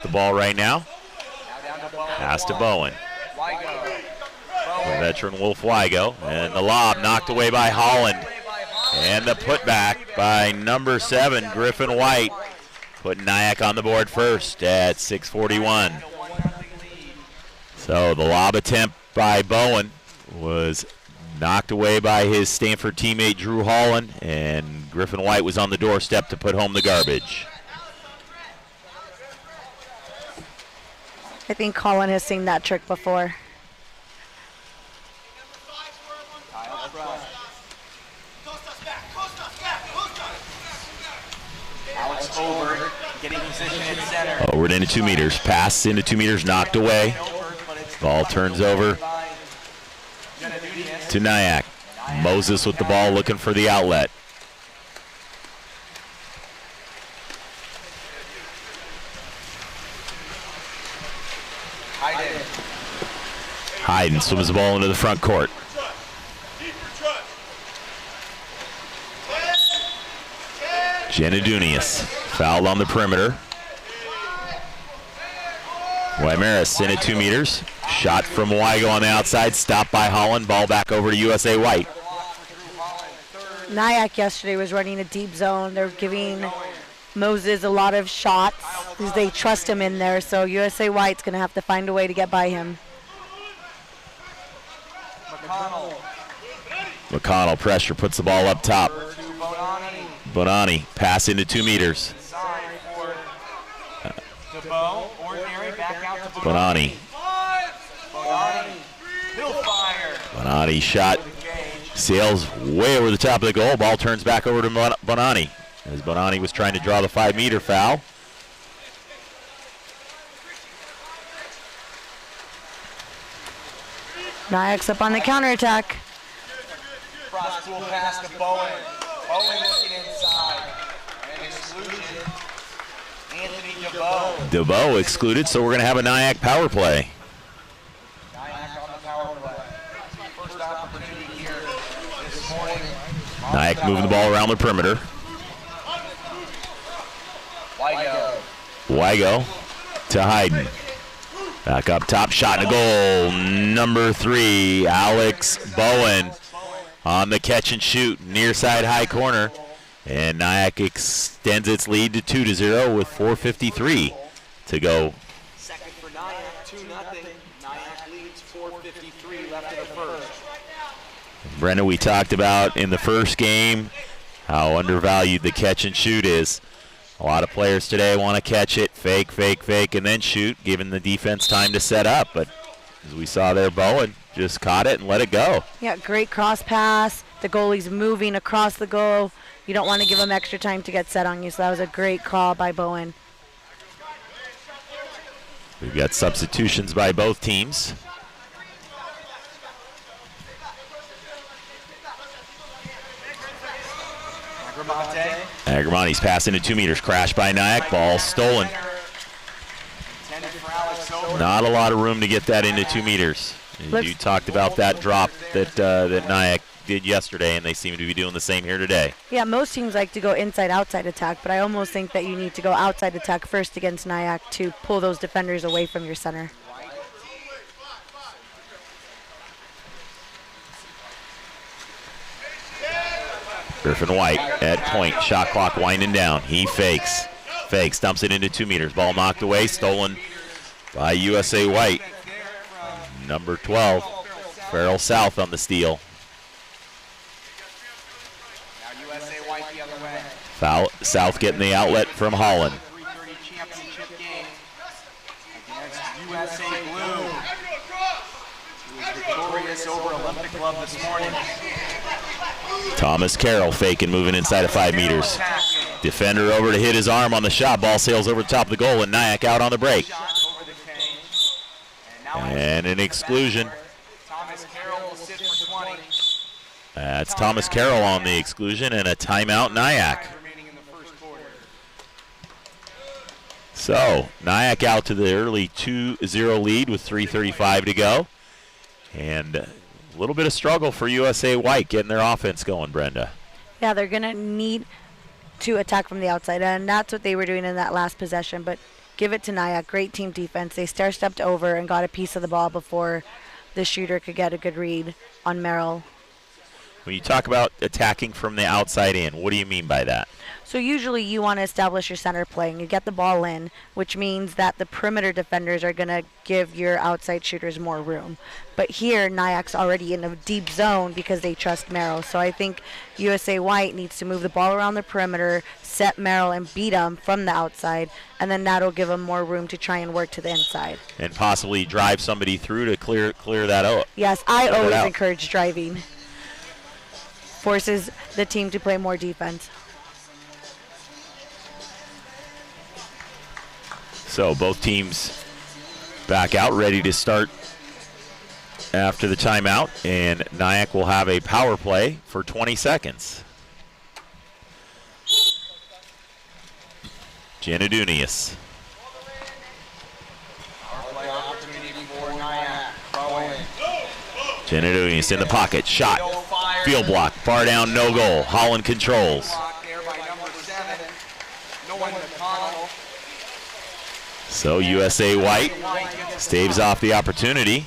the ball right now. Pass to Bowen. The veteran Wolf Wygo. And the lob knocked away by Holland. And the putback by number 7, Griffin White. Putting NYAC on the board first at 6:41. So the lob attempt by Bowen was knocked away by his Stanford teammate Drew Holland, and Griffin White was on the doorstep to put home the garbage. I think Holland has seen that trick before. Over, getting position at center. Forward into 2 meters. Pass into 2 meters, knocked away. Ball turns over to NYAC. Moses with the ball looking for the outlet. Hayden swims the ball into the front court. Janadunius fouled on the perimeter. Wymeris in at 2 meters. Shot from Wygo on the outside, stopped by Holland. Ball back over to USA White. NYAC yesterday was running a deep zone. They're giving Moses a lot of shots because they trust him in there. So USA White's going to have to find a way to get by him. McConnell pressure, puts the ball up top. Bonani, pass into 2 meters. Bonani. Bonani shot sails way over the top of the goal. Ball turns back over to Bonani as Bonani was trying to draw the 5-meter foul. NYAC's up on the counterattack. Cross-tool pass to Bowen. Bowen looking inside. And exclusion. Anthony DeBow. DeBow excluded, so we're going to have a NYAC power play. NYAC on the power play. First opportunity here this morning. NYAC moving the ball around the perimeter. Wygo to Hayden. Back up top, shot and a goal. Number 3, Alex Bowen on the catch and shoot, near side high corner. And NYAC extends its lead to 2-0 with 4:53 to go. Second for NYAC, 2-0. NYAC leads 4:53 left in the first. Brenda, we talked about in the first game how undervalued the catch and shoot is. A lot of players today want to catch it, fake, and then shoot, giving the defense time to set up. But as we saw there, Bowen just caught it and let it go. Yeah, great cross pass. The goalie's moving across the goal. You don't want to give him extra time to get set on you, so that was a great call by Bowen. We've got substitutions by both teams. Agramonte's pass into 2 meters, crashed by NYAC, ball stolen. Not a lot of room to get that into 2 meters. You talked about that drop that that NYAC did yesterday, and they seem to be doing the same here today. Yeah, most teams like to go inside-outside attack, but I almost think that you need to go outside attack first against NYAC to pull those defenders away from your center. Griffin White at point, shot clock winding down. He fakes, dumps it into 2 meters. Ball knocked away, stolen by USA White. Number 12, Farrell South on the steal. Foul, South getting the outlet from Holland. USA Blue, who was victorious over Olympic Club this morning. Thomas Carroll faking, moving inside of 5 meters. Defender over to hit his arm on the shot. Ball sails over the top of the goal, and NYAC out on the break. And an exclusion. That's Thomas Carroll on the exclusion, and a timeout NYAC. So NYAC out to the early 2-0 lead with 3:35 to go. And a little bit of struggle for USA White getting their offense going, Brenda. Yeah, they're going to need to attack from the outside, and that's what they were doing in that last possession. But give it to NYAC. Great team defense. They stair-stepped over and got a piece of the ball before the shooter could get a good read on Merrill. When you talk about attacking from the outside in, what do you mean by that? So usually you want to establish your center play and you get the ball in, which means that the perimeter defenders are going to give your outside shooters more room. But here, NYAC's already in a deep zone because they trust Merrill. So I think USA White needs to move the ball around the perimeter, set Merrill and beat him from the outside, and then that'll give them more room to try and work to the inside. And possibly drive somebody through to clear that out. Yes, I always encourage driving. Forces the team to play more defense. So both teams back out, ready to start after the timeout, and NYAC will have a power play for 20 seconds. Janadunius. Janadunius in the pocket, shot, field block, far down, no goal. Holland controls. So USA White staves off the opportunity.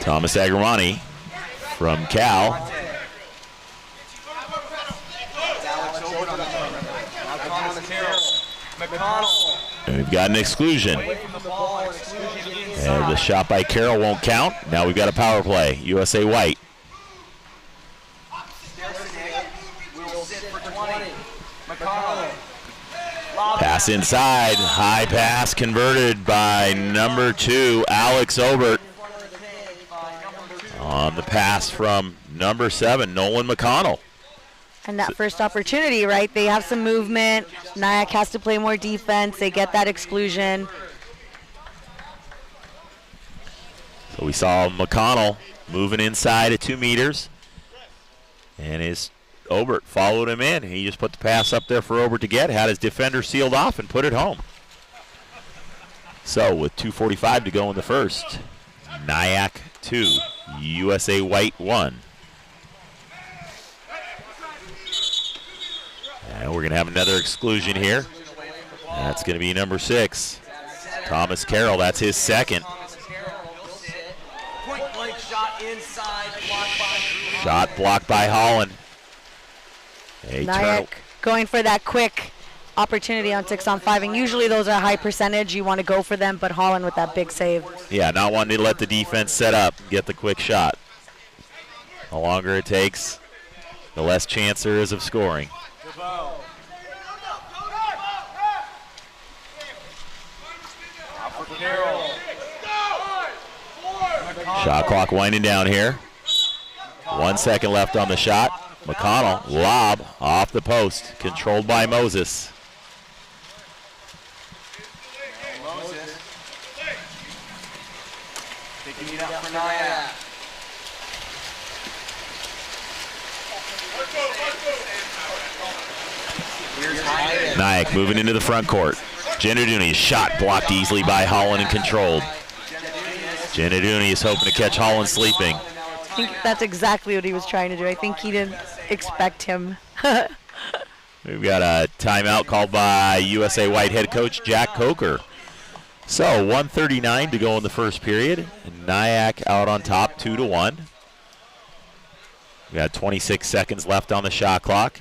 Thomas Agramani from Cal. And we've got an exclusion. And the shot by Carroll won't count. Now we've got a power play. USA White. Pass inside, high pass converted by number 2, Alex Obert. On the pass from number 7, Nolan McConnell. And that first opportunity, right? They have some movement. NYAC has to play more defense. They get that exclusion. So we saw McConnell moving inside at 2 meters. And his Obert followed him in. He just put the pass up there for Obert to get, had his defender sealed off, and put it home. So with 2:45 to go in the first, NYAC 2, USA White 1. And we're going to have another exclusion here. That's going to be number 6, Thomas Carroll. That's his second. Shot blocked by Holland. NYAC going for that quick opportunity on 6-on-5, and usually those are high percentage. You want to go for them, but Holland with that big save. Yeah, not wanting to let the defense set up and get the quick shot. The longer it takes, the less chance there is of scoring. Shot clock winding down here. 1 second left on the shot. McConnell, lob off the post, controlled by Moses. Picking it up for NYAC. NYAC moving into the front court. Janadunius shot blocked easily by Holland and controlled. Janadunius hoping to catch Holland sleeping. I think that's exactly what he was trying to do. I think he didn't expect him. We've got a timeout called by USA White head coach Jack Coker. So 1:39 to go in the first period. NYAC out on top 2-1. We got 26 seconds left on the shot clock.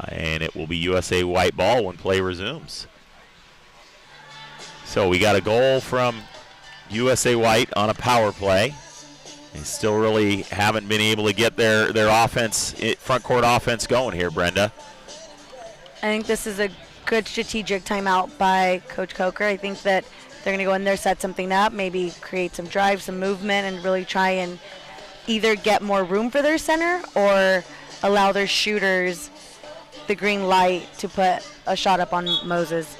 And it will be USA White ball when play resumes. So we got a goal from USA White on a power play. They still really haven't been able to get their offense, front court offense going here, Brenda. I think this is a good strategic timeout by Coach Coker. I think that they're going to go in there, set something up, maybe create some drive, some movement, and really try and either get more room for their center or allow their shooters the green light to put a shot up on Moses.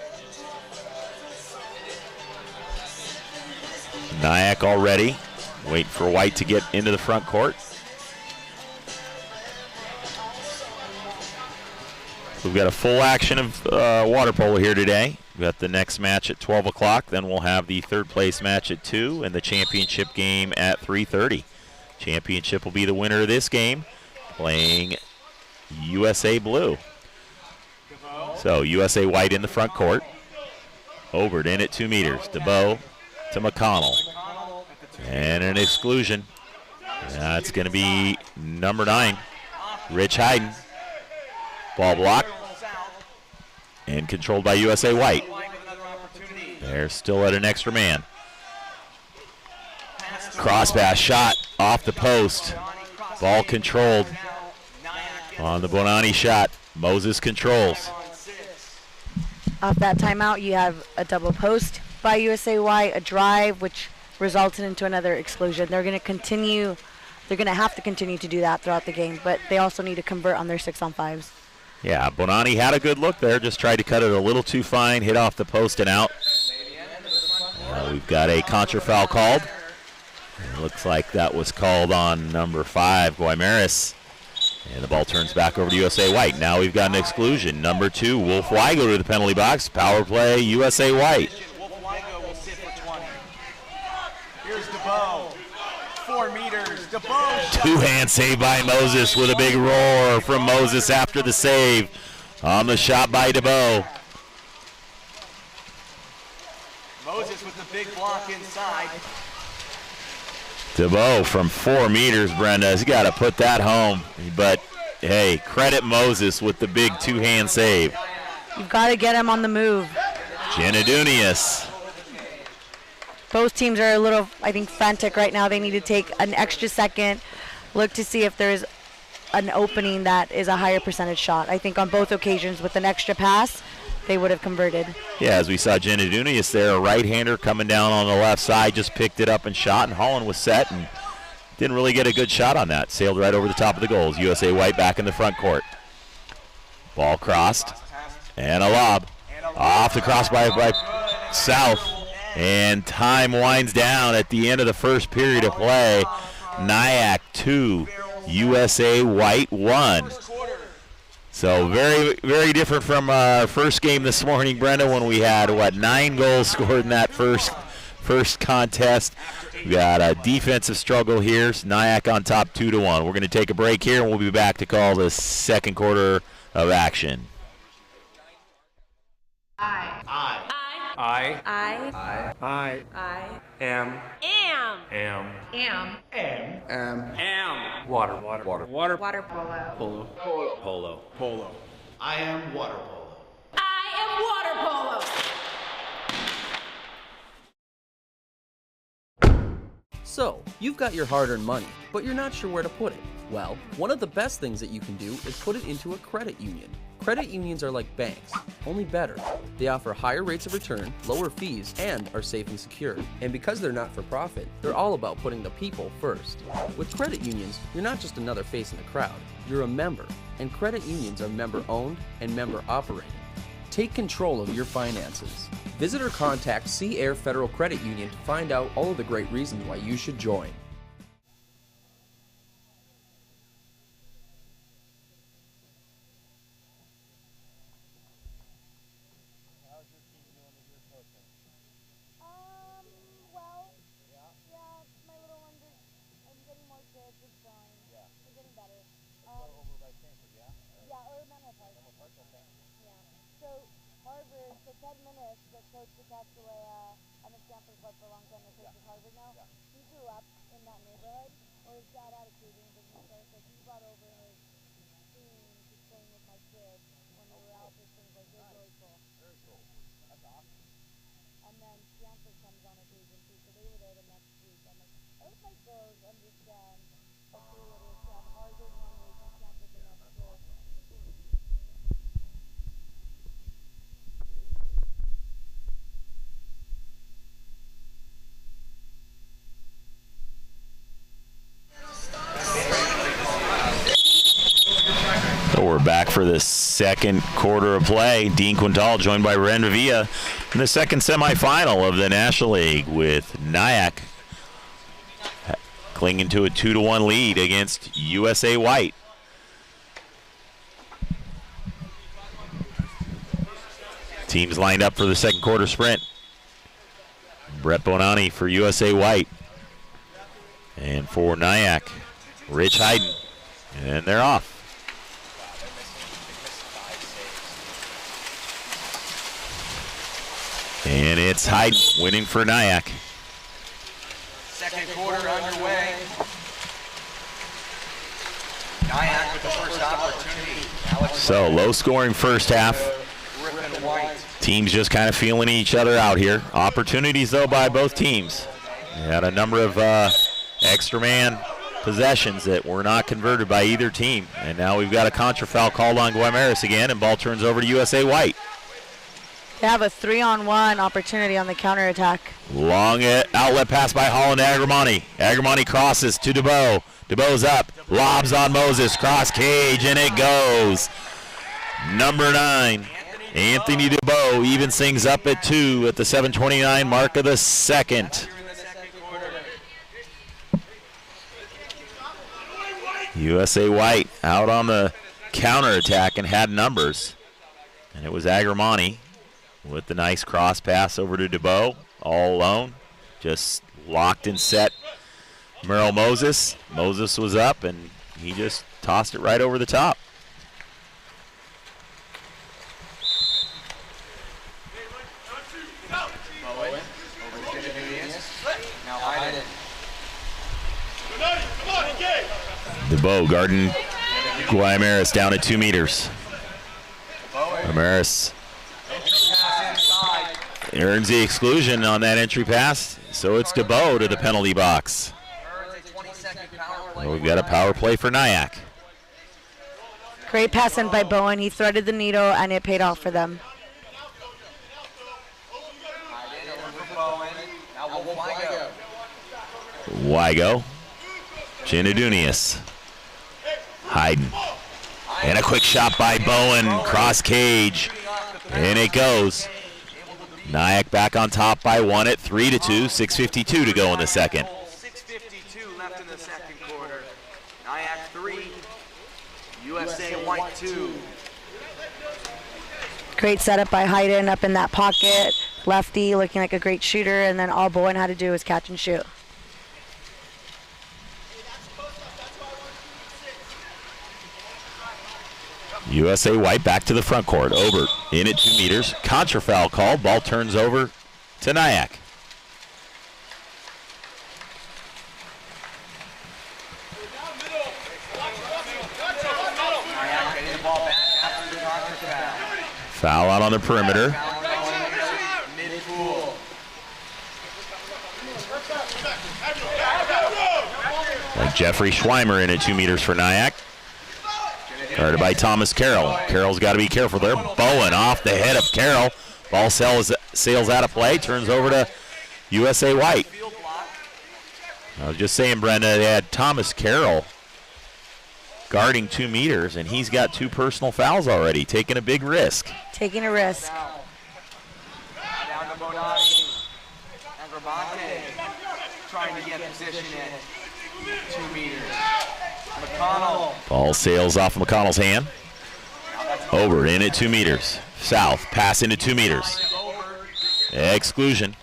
NYAC already. Wait for White to get into the front court. We've got a full action of water polo here today. We've got the next match at 12 o'clock. Then we'll have the third place match at 2 and the championship game at 3:30. Championship will be the winner of this game, playing USA Blue. So USA White in the front court. Obert in at 2 meters. DeBow to McConnell. And an exclusion. That's going to be number 9, Rich Hayden. Ball blocked and controlled by USA White. They're still at an extra man. Cross pass shot off the post. Ball controlled on the Bonani shot. Moses controls. Off that timeout, you have a double post by USA White, a drive, which resulted into another exclusion. They're going to have to continue to do that throughout the game, but they also need to convert on their 6-on-5s. Yeah, Bonani had a good look there, just tried to cut it a little too fine, hit off the post and out. We've got a contra foul called. It looks like that was called on number 5, Guaymaris. And the ball turns back over to USA White. Now we've got an exclusion. Number 2, Wolf Weigo to the penalty box. Power play, USA White. Wolf Weigo will sit for 20. Here's DeBow. 4 meters. DeBow. 2-hand save by Moses with a big roar from Moses after the save. On the shot by DeBow. Moses with the big block inside. DeBow from 4 meters, Brenda. He's got to put that home. But, hey, credit Moses with the big 2-hand save. You've got to get him on the move. Janadunius. Both teams are a little, I think, frantic right now. They need to take an extra second, look to see if there's an opening that is a higher percentage shot. I think on both occasions with an extra pass, they would have converted. Yeah, as we saw Janadunius there, a right-hander coming down on the left side, just picked it up and shot, and Holland was set and didn't really get a good shot on that. Sailed right over the top of the goals. USA White back in the front court. Ball crossed, and a lob. Off the cross by South, and time winds down at the end of the first period of play. NYAC 2, USA White 1. So very, very different from our first game this morning, Brenda, when we had, 9 goals scored in that first contest. We got a defensive struggle here. NYAC on top 2-1. We're going to take a break here, and we'll be back to call the second quarter of action. Polo. I am water polo. I am water polo. So, you've got your hard-earned money, but you're not sure where to put it. Well, one of the best things that you can do is put it into a credit union. Credit unions are like banks, only better. They offer higher rates of return, lower fees, and are safe and secure. And because they're not for profit, they're all about putting the people first. With credit unions, you're not just another face in the crowd, you're a member. And credit unions are member-owned and member-operated. Take control of your finances. Visit or contact Sea Air Federal Credit Union to find out all of the great reasons why you should join. We're back for the second quarter of play. Dean Quintal joined by Ren Villa in the second semifinal of the National League, with NYAC clinging to a 2-1 lead against USA White. Teams lined up for the second quarter sprint. Brett Bonani for USA White. And for NYAC, Rich Hayden. And they're off. And it's Hyden winning for NYAC. Second quarter underway. NYAC with the first opportunity. So low scoring first half. Griffin White. Teams just kind of feeling each other out here. Opportunities though by both teams. They had a number of extra man possessions that were not converted by either team. And now we've got a contra foul called on Guaymaras again, and ball turns over to USA White. They have a 3-on-1 opportunity on the counterattack. Long outlet pass by Holland to Agramani. Agramani crosses to DeBow. DeBow's up, lobs on Moses, cross cage, and it goes. Number 9, Anthony DeBow evens things up at 2 at the 7:29 mark of the second. USA White out on the counterattack and had numbers. And it was Agramani with the nice cross pass over to DeBow, all alone. Just locked and set Merrill Moses. Moses was up, and he just tossed it right over the top. DeBow guarding Guaymaras down at 2 meters. Guaymaras earns the exclusion on that entry pass, so it's DeBow to the penalty box. So we've got a power play for NYAC. Great pass in by Bowen. He threaded the needle, and it paid off for them. Wygo. Janadunius. Hyden. And a quick shot by Bowen. Cross cage. And it goes. NYAC back on top by 1 at 3-2. 6:52 to go in the second. 6:52 left in the second quarter. NYAC 3, USA White 2. Great setup by Hyden up in that pocket. Lefty looking like a great shooter, and then all Bowen had to do was catch and shoot. USA White back to the front court. Obert in at 2 meters. Contra foul called. Ball turns over to NYAC. Foul out on the perimeter. Like Jeffrey Schweimer in at 2 meters for NYAC. Guarded by Thomas Carroll. Carroll's got to be careful there. Bowen off the head of Carroll. Ball sails out of play. Turns over to USA White. I was just saying, Brenda, they had Thomas Carroll guarding 2 meters, and he's got 2 personal fouls already, taking a big risk. Taking a risk. Down to Bonatti. And Rabante trying to get position at 2 meters. McConnell. Ball sails off McConnell's hand. Over in at 2 meters. South, pass into 2 meters. Exclusion.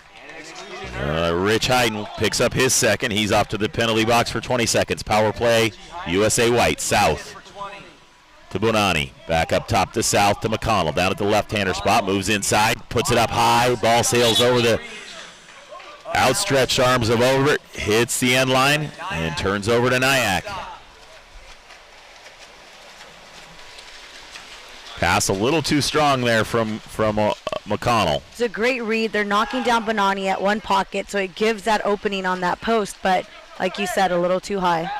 Rich Hyden picks up his second. He's off to the penalty box for 20 seconds. Power play, USA White. South to Bonani. Back up top to South to McConnell. Down at the left-hander spot. Moves inside. Puts it up high. Ball sails over the outstretched arms of Obert. Hits the end line and turns over to NYAC. Pass a little too strong there from McConnell. It's a great read. They're knocking down Bonani at one pocket, so it gives that opening on that post, but like you said, a little too high.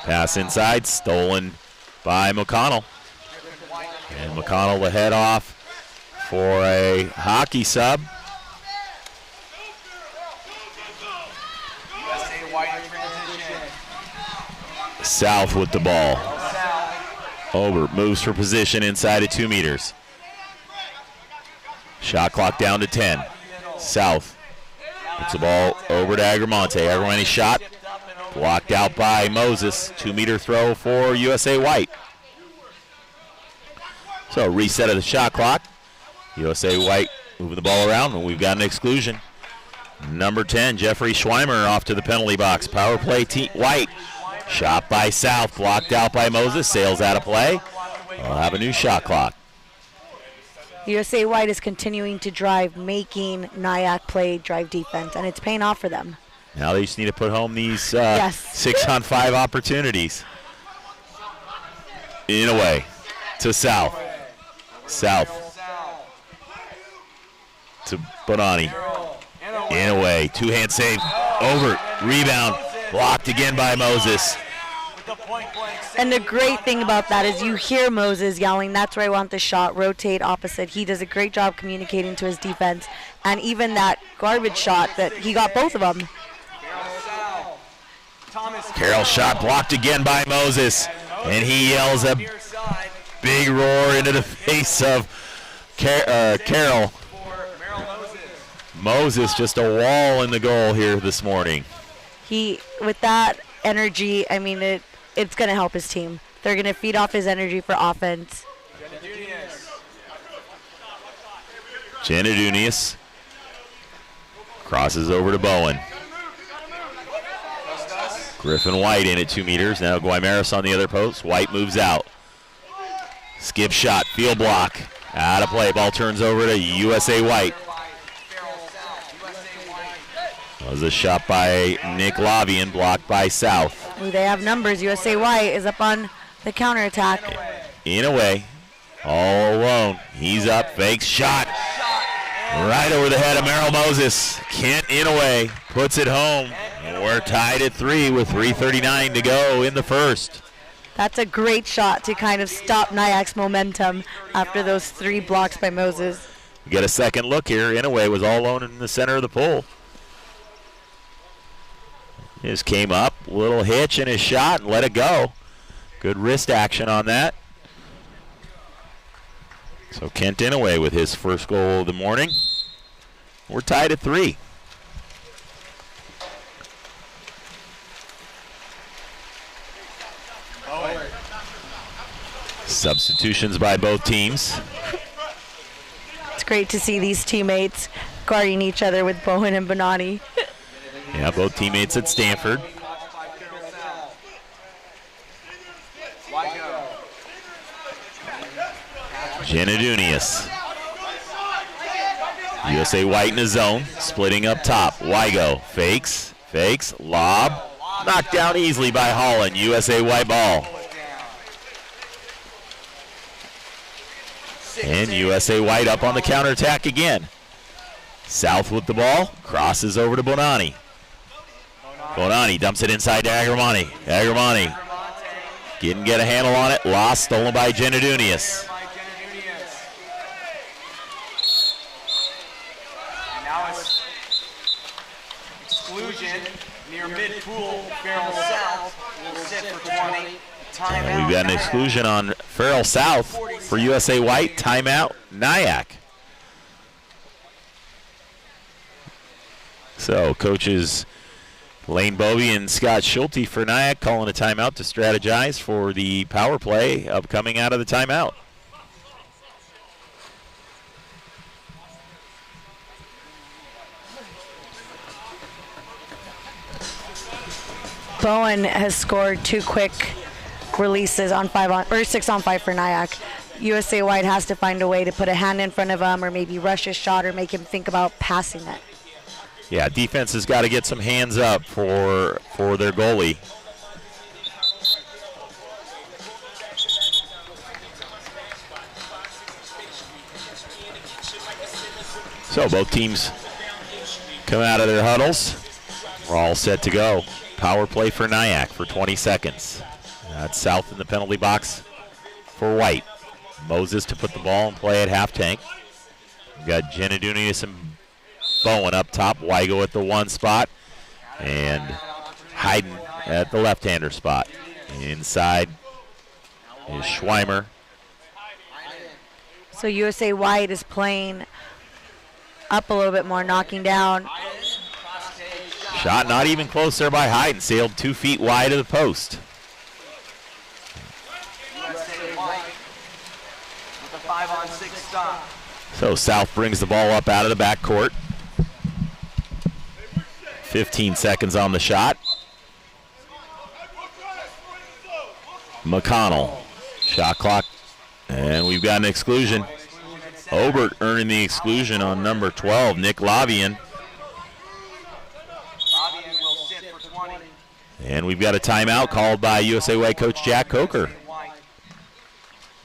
Pass inside, stolen by McConnell. And McConnell the head off for a hockey sub. South with the ball. Obert moves for position inside of 2 meters. Shot clock down to 10. South puts the ball over to Agramante. Agramante shot blocked out by Moses. 2 meter throw for USA White. So reset of the shot clock. USA White moving the ball around, and we've got an exclusion. Number 10, Jeffrey Schweimer off to the penalty box. Power play White. Shot by South, blocked out by Moses, sails out of play. We'll have a new shot clock. USA White is continuing to drive, making NYAC play drive defense, and it's paying off for them. Now they just need to put home these Yes. 6-on-5 opportunities. In a way to South. South to Bonani. In a way. Two-hand save. Over. Rebound. Blocked again by Moses. And the great thing about that is you hear Moses yelling, "That's where I want the shot, rotate opposite." He does a great job communicating to his defense. And even that garbage shot that he got both of them. Carroll shot blocked again by Moses. And he yells a big roar into the face of Carroll. Moses just a wall in the goal here this morning. With that energy, I mean, it's going to help his team. They're going to feed off his energy for offense. Janadunius crosses over to Bowen. Griffin White in at 2 meters. Now Guaymaris on the other post. White moves out. Skip shot, field block. Out of play. Ball turns over to USA White. Was a shot by Nick Lavian, blocked by South. Ooh, they have numbers. USA White is up on the counterattack. In a way, all alone. He's up, fakes shot. Right over the head of Merrill Moses. Kent in a way, puts it home. We're tied at 3 with 3:39 to go in the first. That's a great shot to kind of stop NYAC's momentum after those 3 blocks by Moses. We get a second look here. Inouye was all alone in the center of the pool. He just came up, little hitch in his shot and let it go. Good wrist action on that. So Kent Inouye with his first goal of the morning. We're tied at 3. Substitutions by both teams. It's great to see these teammates guarding each other with Bowen and Bonani. Yeah, both teammates at Stanford. Janadunius. USA White in the zone, splitting up top. Wygo fakes, lob. Knocked down easily by Holland. USA White ball. And USA White up on the counterattack again. South with the ball, crosses over to Bonani. Bonani dumps it inside to Agramani. Agramani didn't get a handle on it. Lost, stolen by Janadunius. And now it's exclusion near mid-pool. Farrell South will sit for 20. And we've got an exclusion on Farrell South for USA White. Timeout, NYAC. So coaches Lane Bovey and Scott Schulte for NYAC calling a timeout to strategize for the power play upcoming out of the timeout. Bowen has scored 2 quick releases on 6 on 5 for NYAC. USA White has to find a way to put a hand in front of him or maybe rush his shot or make him think about passing it. Yeah, defense has got to get some hands up for their goalie. So both teams come out of their huddles. We're all set to go. Power play for NYAC for 20 seconds. That's South in the penalty box for White. Moses to put the ball in play at half tank. We've got Janadunius and Bowen up top. Wygo at the 1 spot. And Hayden at the left-hander spot. Inside is Schweimer. So USA White is playing up a little bit more, knocking down. Shot not even close there by Hayden. Sailed 2 feet wide of the post. With a 5-on-6 stop. So South brings the ball up out of the backcourt. 15 seconds on the shot. McConnell. Shot clock. And we've got an exclusion. Obert earning the exclusion on number 12, Nick Lavian. Lavian will sit for 20. And we've got a timeout called by USA White coach Jack Coker.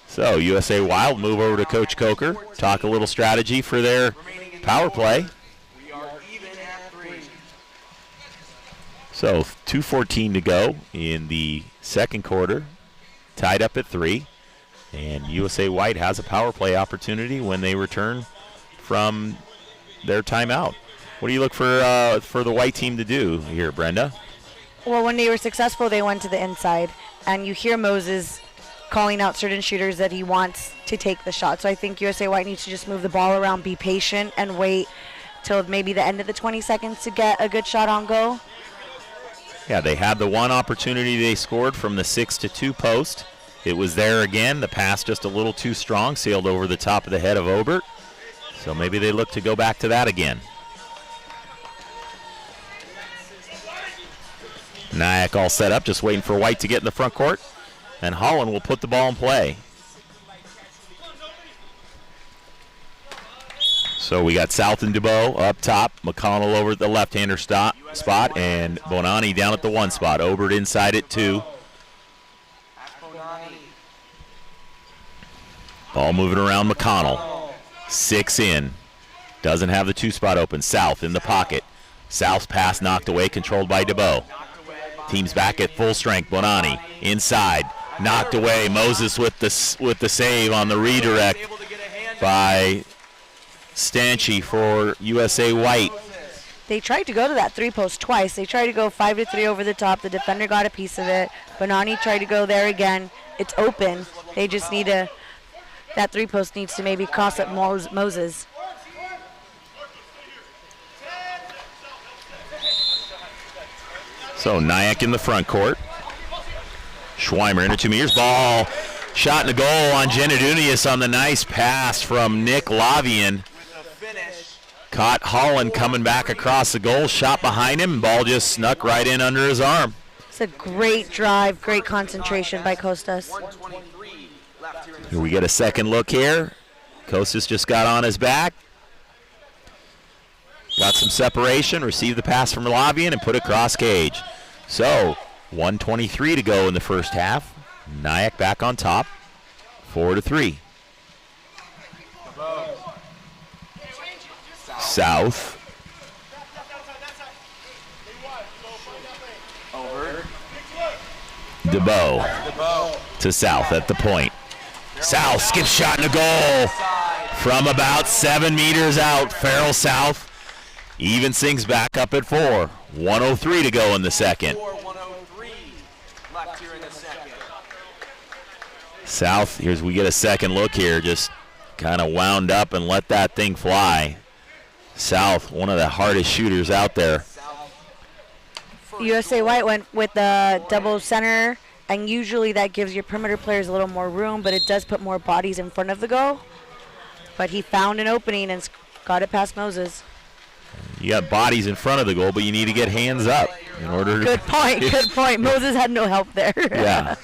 So USA Wild move over to Coach Coker, talk a little strategy for their power play. We are even at 3. So 2:14 to go in the second quarter, tied up at 3. And USA White has a power play opportunity when they return from their timeout. What do you look for the white team to do here, Brenda? Well, when they were successful, they went to the inside, and you hear Moses calling out certain shooters that he wants to take the shot. So I think USA White needs to just move the ball around, be patient, and wait till maybe the end of the 20 seconds to get a good shot on goal. Yeah, they had the one opportunity they scored from the 6-2 post. It was there again. The pass just a little too strong, sailed over the top of the head of Obert. So maybe they look to go back to that again. NYAC all set up, just waiting for White to get in the front court. And Holland will put the ball in play. So we got South and DeBow up top. McConnell over at the left-hander spot. And Bonani down at the 1 spot. Obert inside at 2. Ball moving around McConnell. 6 in. Doesn't have the 2 spot open. South in the pocket. South's pass knocked away, controlled by DeBow. Team's back at full strength. Bonani inside. Knocked away. Moses with the save on the redirect by Stanchi for USA White. They tried to go to that 3-post twice. They tried to go 5-3 over the top. The defender got a piece of it. Bonani tried to go there again. It's open. They just need to, that 3-post needs to maybe cross up Moses. So NYAC in the front court. Schweimer into 2 meters. Ball shot in the goal on Genadunius on the nice pass from Nick Lavian. Caught Holland coming back across the goal. Shot behind him. Ball just snuck right in under his arm. It's a great drive, great concentration by Costas. Here we get a second look here. Costas just got on his back. Got some separation, received the pass from Lavian and put it cross cage. So 1:23 to go in the first half. NYAC back on top, 4-3. South. DeBow to South at the point. South skip shot in the goal from about 7 meters out. Farrell South evens things back up at 4. 1:03 to go in the second. South, here's we get a second look here, just kind of wound up and let that thing fly. South, one of the hardest shooters out there. USA White went with the double center, and usually that gives your perimeter players a little more room, but it does put more bodies in front of the goal. But he found an opening and got it past Moses. You got bodies in front of the goal, but you need to get hands up in order to... Good point, good point. Moses had no help there. Yeah.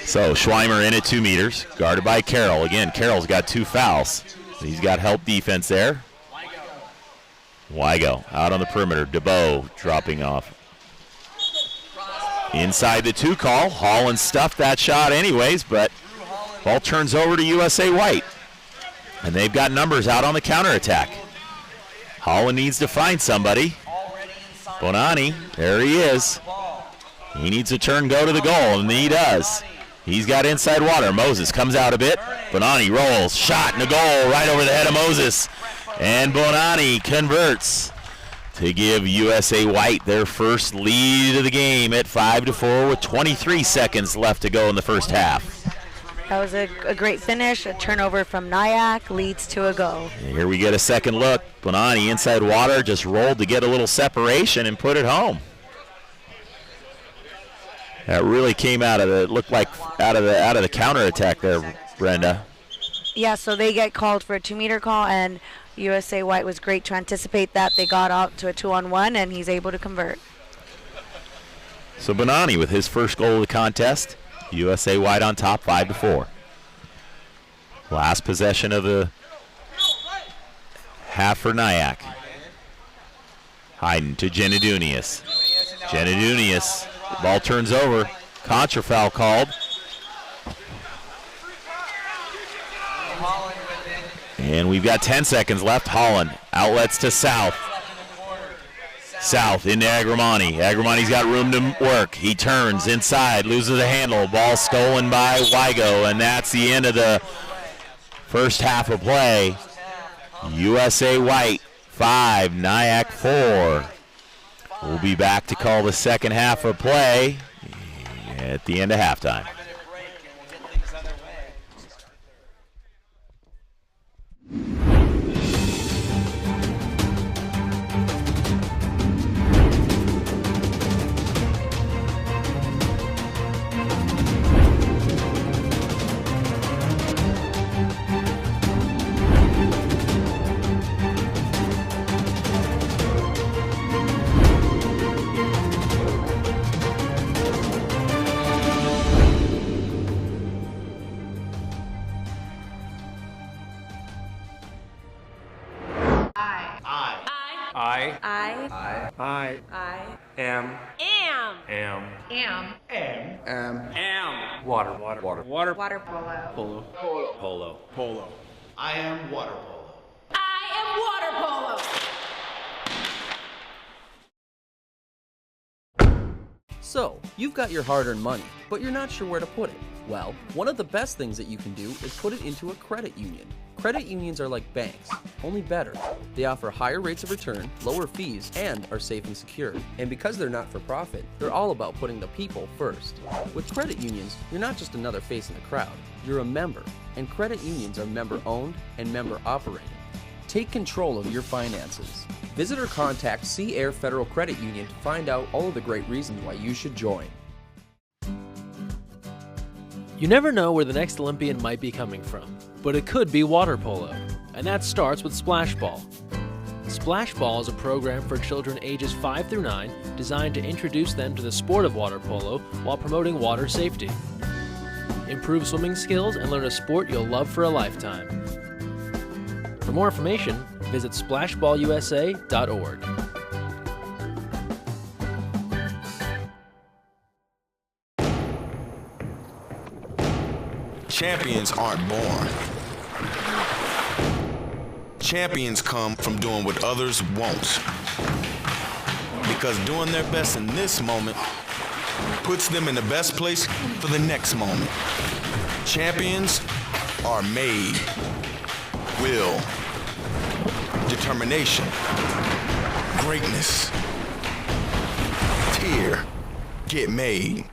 So Schweimer in at 2 meters, guarded by Carroll. Again, Carroll's got 2 fouls. He's got help defense there. Wygo out on the perimeter. DeBow dropping off. Inside the 2 call. Holland stuffed that shot anyways, but ball turns over to USA White. And they've got numbers out on the counterattack. Holland needs to find somebody. Bonani, there he is. He needs to turn, go to the goal, and he does. He's got inside water. Moses comes out a bit. Bonani rolls. Shot in the goal right over the head of Moses. And Bonani converts to give USA White their first lead of the game at 5-4 with 23 seconds left to go in the first half. That was a great finish. A turnover from NYAC leads to a goal. And here we get a second look. Bonani inside water, just rolled to get a little separation and put it home. That really came out of it looked like out of the counterattack there, Brenda. Yeah, so they get called for a 2-meter call, and USA White was great to anticipate that. They got out to a 2-on-1, and he's able to convert. So Bonani with his first goal of the contest. USA White on top, 5-4. Last possession of the half for NYAC. Hayden to Genadunius. Genadunius, ball turns over. Contra foul called. And we've got 10 seconds left. Holland outlets to South. South into Agramani. Agramani's got room to work. He turns inside, loses the handle. Ball stolen by Wygo, and that's the end of the first half of play. USA White 5, NYAC 4. We'll be back to call the second half of play at the end of halftime. Water polo. Polo. I am water polo. I am water polo. So, you've got your hard-earned money, but you're not sure where to put it. Well, one of the best things that you can do is put it into a credit union. Credit unions are like banks, only better. They offer higher rates of return, lower fees, and are safe and secure. And because they're not for profit, they're all about putting the people first. With credit unions, you're not just another face in the crowd, you're a member. And credit unions are member-owned and member-operated. Take control of your finances. Visit or contact Sea Air Federal Credit Union to find out all of the great reasons why you should join. You never know where the next Olympian might be coming from, but it could be water polo, and that starts with Splash Ball. Splash Ball is a program for children ages 5 through 9 designed to introduce them to the sport of water polo while promoting water safety. Improve swimming skills and learn a sport you'll love for a lifetime. For more information, visit splashballusa.org. Champions aren't born. Champions come from doing what others won't. Because doing their best in this moment puts them in the best place for the next moment. Champions are made. Will. Determination. Greatness. Here. Get made.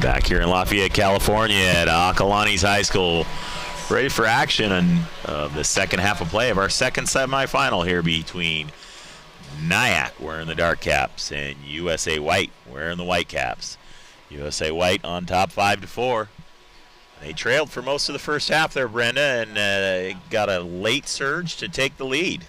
Back here in Lafayette, California at Acalanes High School, ready for action on the second half of play of our second semifinal here between NYAC wearing the dark caps and USA White wearing the white caps. USA White on top 5-4. They trailed for most of the first half there, Brenda, and got a late surge to take the lead.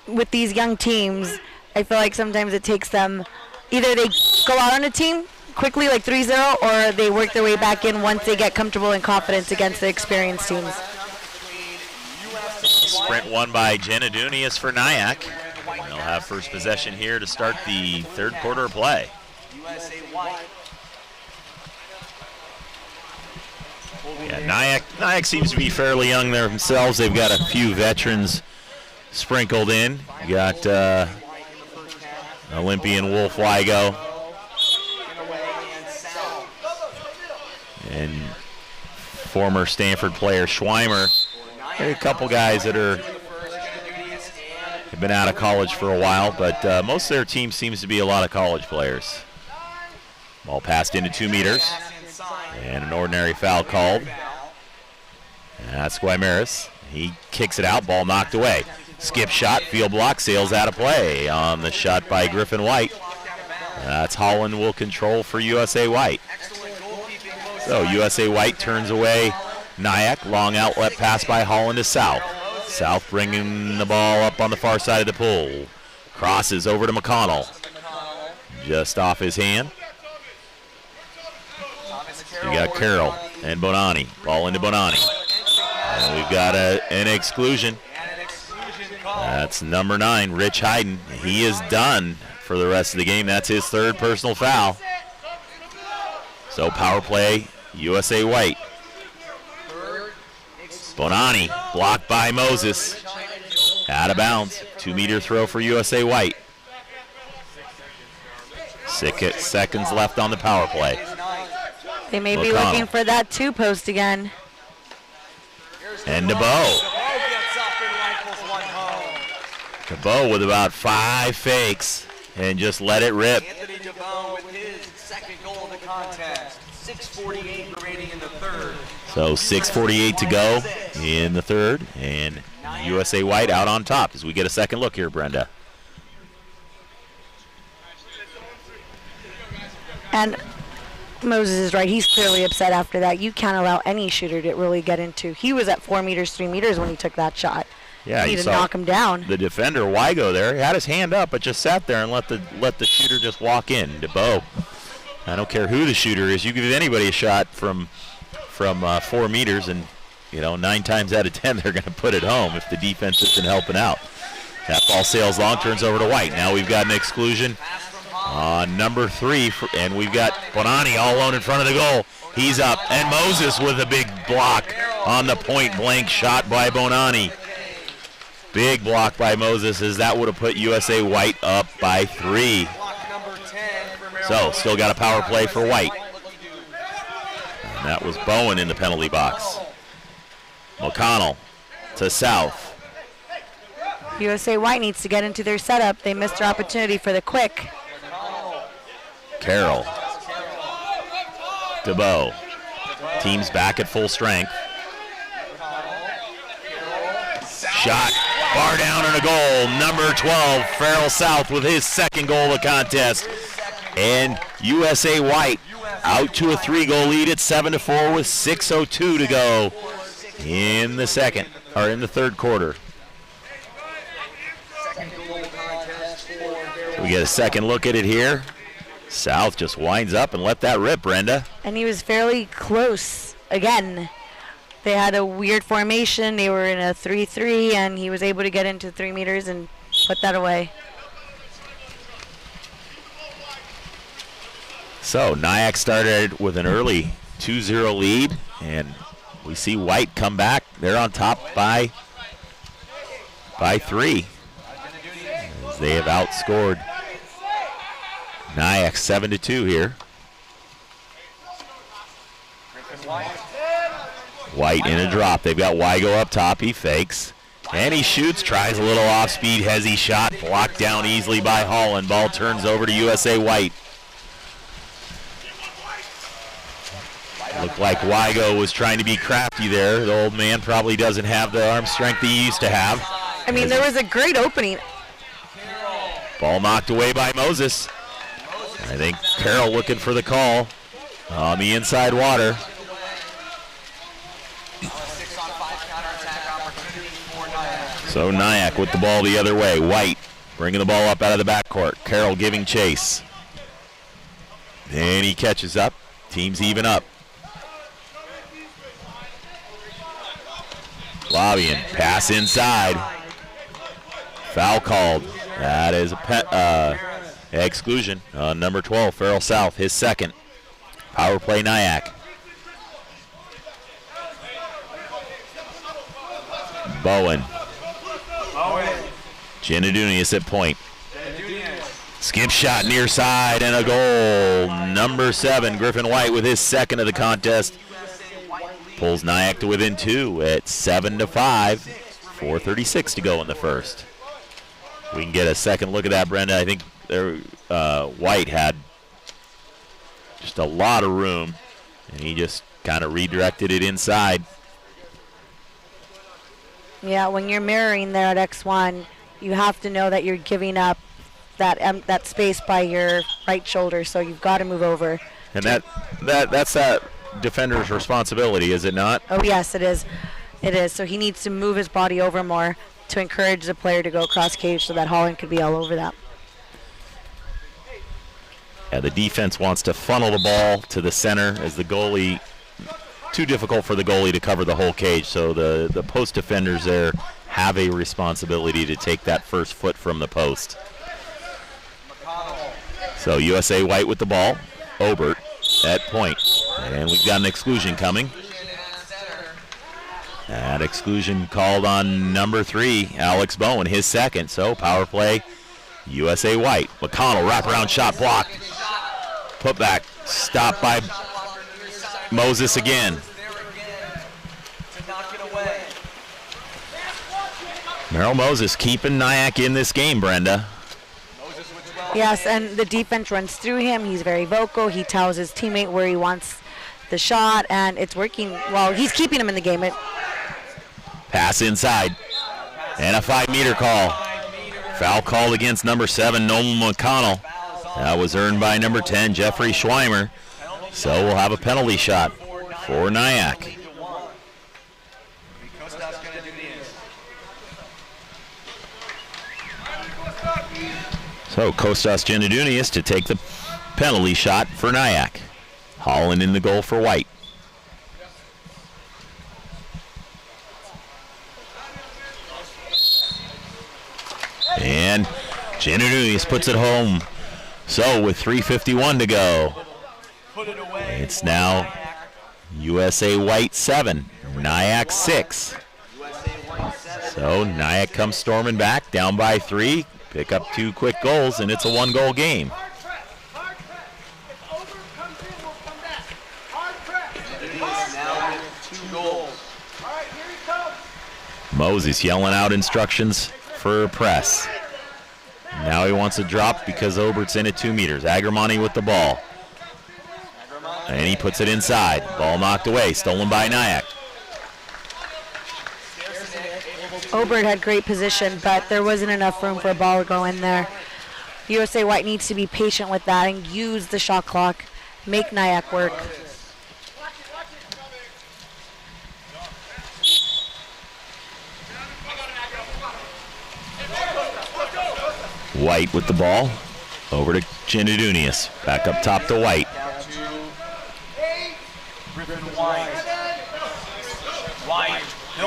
With these young teams, I feel like sometimes it takes them, either they go out on a team quickly like 3-0, or they work their way back in once they get comfortable and confidence against the experienced teams. Sprint won by Jenna Dunius for NYAC. They'll have first possession here to start the third quarter of play. USA White. Yeah, NYAC seems to be fairly young there themselves. They've got a few veterans sprinkled in. You got Olympian Wolf Wygo and former Stanford player Schweimer. There are a couple guys that have been out of college for a while, but most of their team seems to be a lot of college players. Ball passed into 2 meters, and an ordinary foul called. And that's Guimaras. He kicks it out, ball knocked away. Skip shot, field block, sails out of play on the shot by Griffin White. That's Holland will control for USA White. So USA White turns away NYAC. Long outlet pass by Holland to South. South bringing the ball up on the far side of the pool. Crosses over to McConnell. Just off his hand. You got Carroll and Bonani. Ball into Bonani. And we've got an exclusion. That's number 9, Rich Hayden. He is done for the rest of the game. That's his third personal foul. So power play, USA White. Bonani blocked by Moses. Out of bounds. 2-meter throw for USA White. 6 seconds left on the power play. They may be looking for that 2-post again. And DeBow. DeBow with about 5 fakes and just let it rip. Anthony DeBow with his second goal of the contest. 6:48 remaining in the third. So 6:48 to go in the third, and USA White out on top as we get a second look here, Brenda. And Moses is right. He's clearly upset after that. You can't allow any shooter to really get into. He was at 4 meters, 3 meters when he took that shot. Yeah, you need to knock him down. The defender Wygo there, he had his hand up, but just sat there and let the shooter just walk in. DeBow, I don't care who the shooter is. You give anybody a shot from 4 meters, and 9 times out of 10 they're going to put it home if the defense isn't helping out. That ball sails long, turns over to White. Now we've got an exclusion on number 3, and we've got Bonani all alone in front of the goal. He's up, and Moses with a big block on the point-blank shot by Bonani. Big block by Moses, as that would have put USA White up by 3. So, still got a power play for White. And that was Bowen in the penalty box. McConnell to South. USA White needs to get into their setup. They missed their opportunity for the quick. Carroll. DeBow. Team's back at full strength. Shot. Bar down and a goal. Number 12, Farrell South with his second goal of the contest. And USA White out to a 3-goal lead at 7-4 with 6:02 to go in the third quarter. So we get a second look at it here. South just winds up and let that rip, Brenda. And he was fairly close again. They had a weird formation. They were in a 3-3, and he was able to get into 3 meters and put that away. So NYAC started with an early 2-0 lead, and we see White come back. They're on top by 3, as they have outscored NYAC 7-2 here. White in a drop. They've got Wygo up top. He fakes. And he shoots. Tries a little off-speed, hezzy shot. Blocked down easily by Holland. Ball turns over to USA White. Looked like Wygo was trying to be crafty there. The old man probably doesn't have the arm strength he used to have. I mean, there was a great opening. Ball knocked away by Moses. I think Carroll looking for the call on the inside water. So NYAC with the ball the other way. White bringing the ball up out of the backcourt. Carroll giving chase. And he catches up. Team's even up. Lobbying, pass inside. Foul called. That is a exclusion. Number 12, Farrell South, his second. Power play NYAC. Bowen. Janadunius at point. Skip shot near side and a goal. Number 7, Griffin White with his second of the contest. Pulls NYAC to within 2 at 7-5. 4:36 to go in the first. We can get a second look at that, Brenda. I think White had just a lot of room, and he just kind of redirected it inside. Yeah, when you're mirroring there at X1, you have to know that you're giving up that space by your right shoulder, so you've got to move over. And that's that defender's responsibility, is it not? Oh, yes, it is. It is. So he needs to move his body over more to encourage the player to go across cage so that Holland could be all over that. Yeah, the defense wants to funnel the ball to the center as the goalie, too difficult for the goalie to cover the whole cage. So the post defenders there have a responsibility to take that first foot from the post. So USA White with the ball. Obert at point. And we've got an exclusion coming. That exclusion called on number 3, Alex Bowen, his second. So power play, USA White. McConnell, wraparound shot blocked. Put back, stopped by Moses again. Merrill Moses keeping NYAC in this game, Brenda. Yes, and the defense runs through him. He's very vocal. He tells his teammate where he wants the shot, and it's working. Well, he's keeping him in the game. Pass inside, and a 5-meter call. Foul called against number 7, Nolan McConnell. That was earned by number 10, Jeffrey Schweimer. So we'll have a penalty shot for NYAC. So Kostas Janadunius to take the penalty shot for NYAC. Holland in the goal for White. And Janadunius puts it home. So with 3:51 to go, it's now USA White 7, NYAC 6. So NYAC comes storming back, down by 3, pick up 2 quick goals, and it's a 1-goal game. Moses yelling out instructions for a press. Now he wants a drop because Obert's in at 2 meters. Agramani with the ball. And he puts it inside. Ball knocked away, stolen by NYAC. Obert had great position, but there wasn't enough room for a ball to go in there. USA White needs to be patient with that and use the shot clock, make NYAC work. White with the ball. Over to Janadunius. Back up top to White.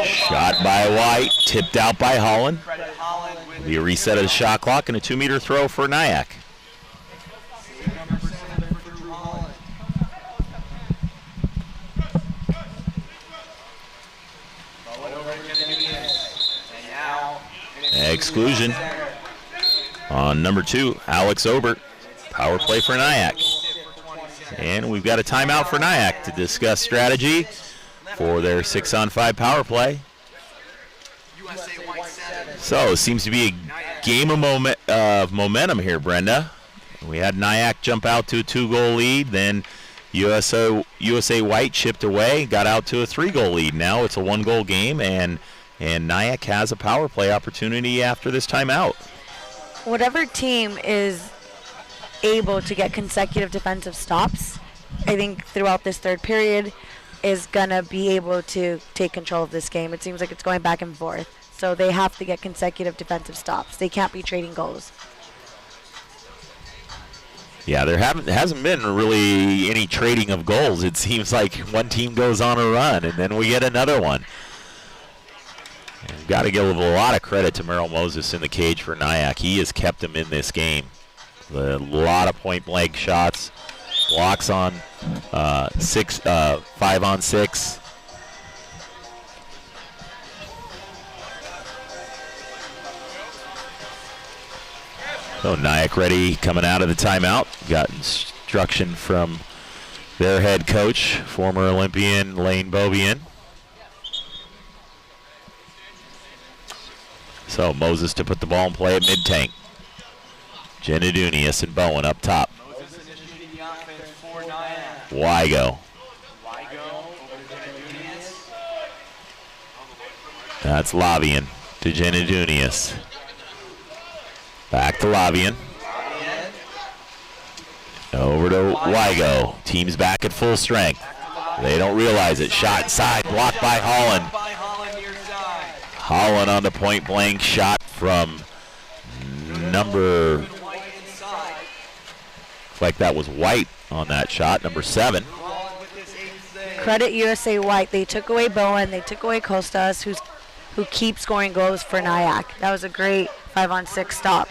Shot by White. Tipped out by Holland. It'll be a reset of the shot clock and a 2-meter throw for NYAC. Exclusion on number 2, Alex Obert. Power play for NYAC. And we've got a timeout for NYAC to discuss strategy for their 6-on-5 power play. So it seems to be a game of momentum here, Brenda. We had NYAC jump out to a 2-goal lead, then USA White chipped away, got out to a 3-goal lead. Now it's a 1-goal game, and NYAC has a power play opportunity after this timeout. Whatever team is able to get consecutive defensive stops, I think throughout this third period, is going to be able to take control of this game. It seems like it's going back and forth. So they have to get consecutive defensive stops. They can't be trading goals. Yeah, there hasn't been really any trading of goals. It seems like one team goes on a run, and then we get another one. got to give a lot of credit to Merrill Moses in the cage for NYAC. He has kept him in this game. A lot of point-blank shots, blocks on 5-on-6. So NYAC ready coming out of the timeout. Got instruction from their head coach, former Olympian Lane Bobian. So Moses to put the ball in play at mid-tank. Genadunius and Bowen up top. Moses initiating the offense for NYAC. Wygo. Wygo over to Genadunius. That's Lavian to Genadunius. Back to Lavian. Over to Wygo. Team's back at full strength. They don't realize it. Shot inside, blocked by Holland. Holland on the point blank shot from number, looks like that was White on that shot, number 7. Credit USA White. They took away Bowen. They took away Costas, who keeps scoring goals for NYAC. That was a great 5-on-6 stop.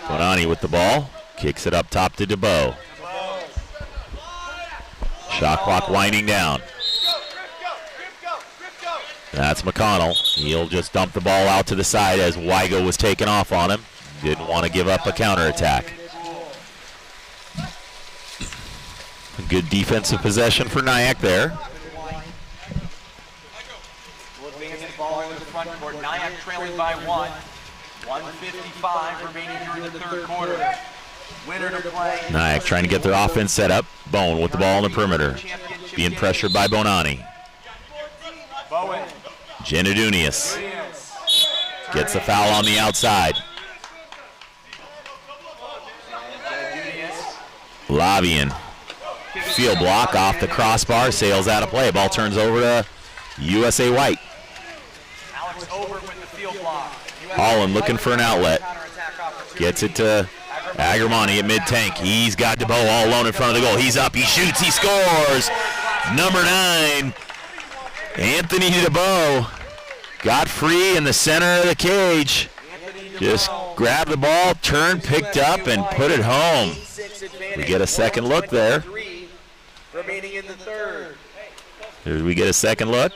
Bonani with the ball. Kicks it up top to DeBow. Shot clock winding down. That's McConnell. He'll just dump the ball out to the side as Wygo was taken off on him. Didn't want to give up a counterattack. A good defensive possession for NYAC there. Will advance the ball into the front court. NYAC trailing by 1. 1:55 remaining here in the third quarter. Winner to play. NYAC trying to get their offense set up. Bone with the ball on the perimeter. Being pressured by Bonani. Bowen. Genadunius gets the foul on the outside. Lavian. Field block off the crossbar. Sails out of play. Ball turns over to USA White. Alex over with the field block. Holland looking for an outlet. Gets it to Agramani at mid-tank. He's got DeBow all alone in front of the goal. He's up, he shoots, he scores. Number 9, Anthony DeBow got free in the center of the cage. Just grabbed the ball, turned, picked up, and put it home. We get a second look there. Remaining in the third. Did we get a second look?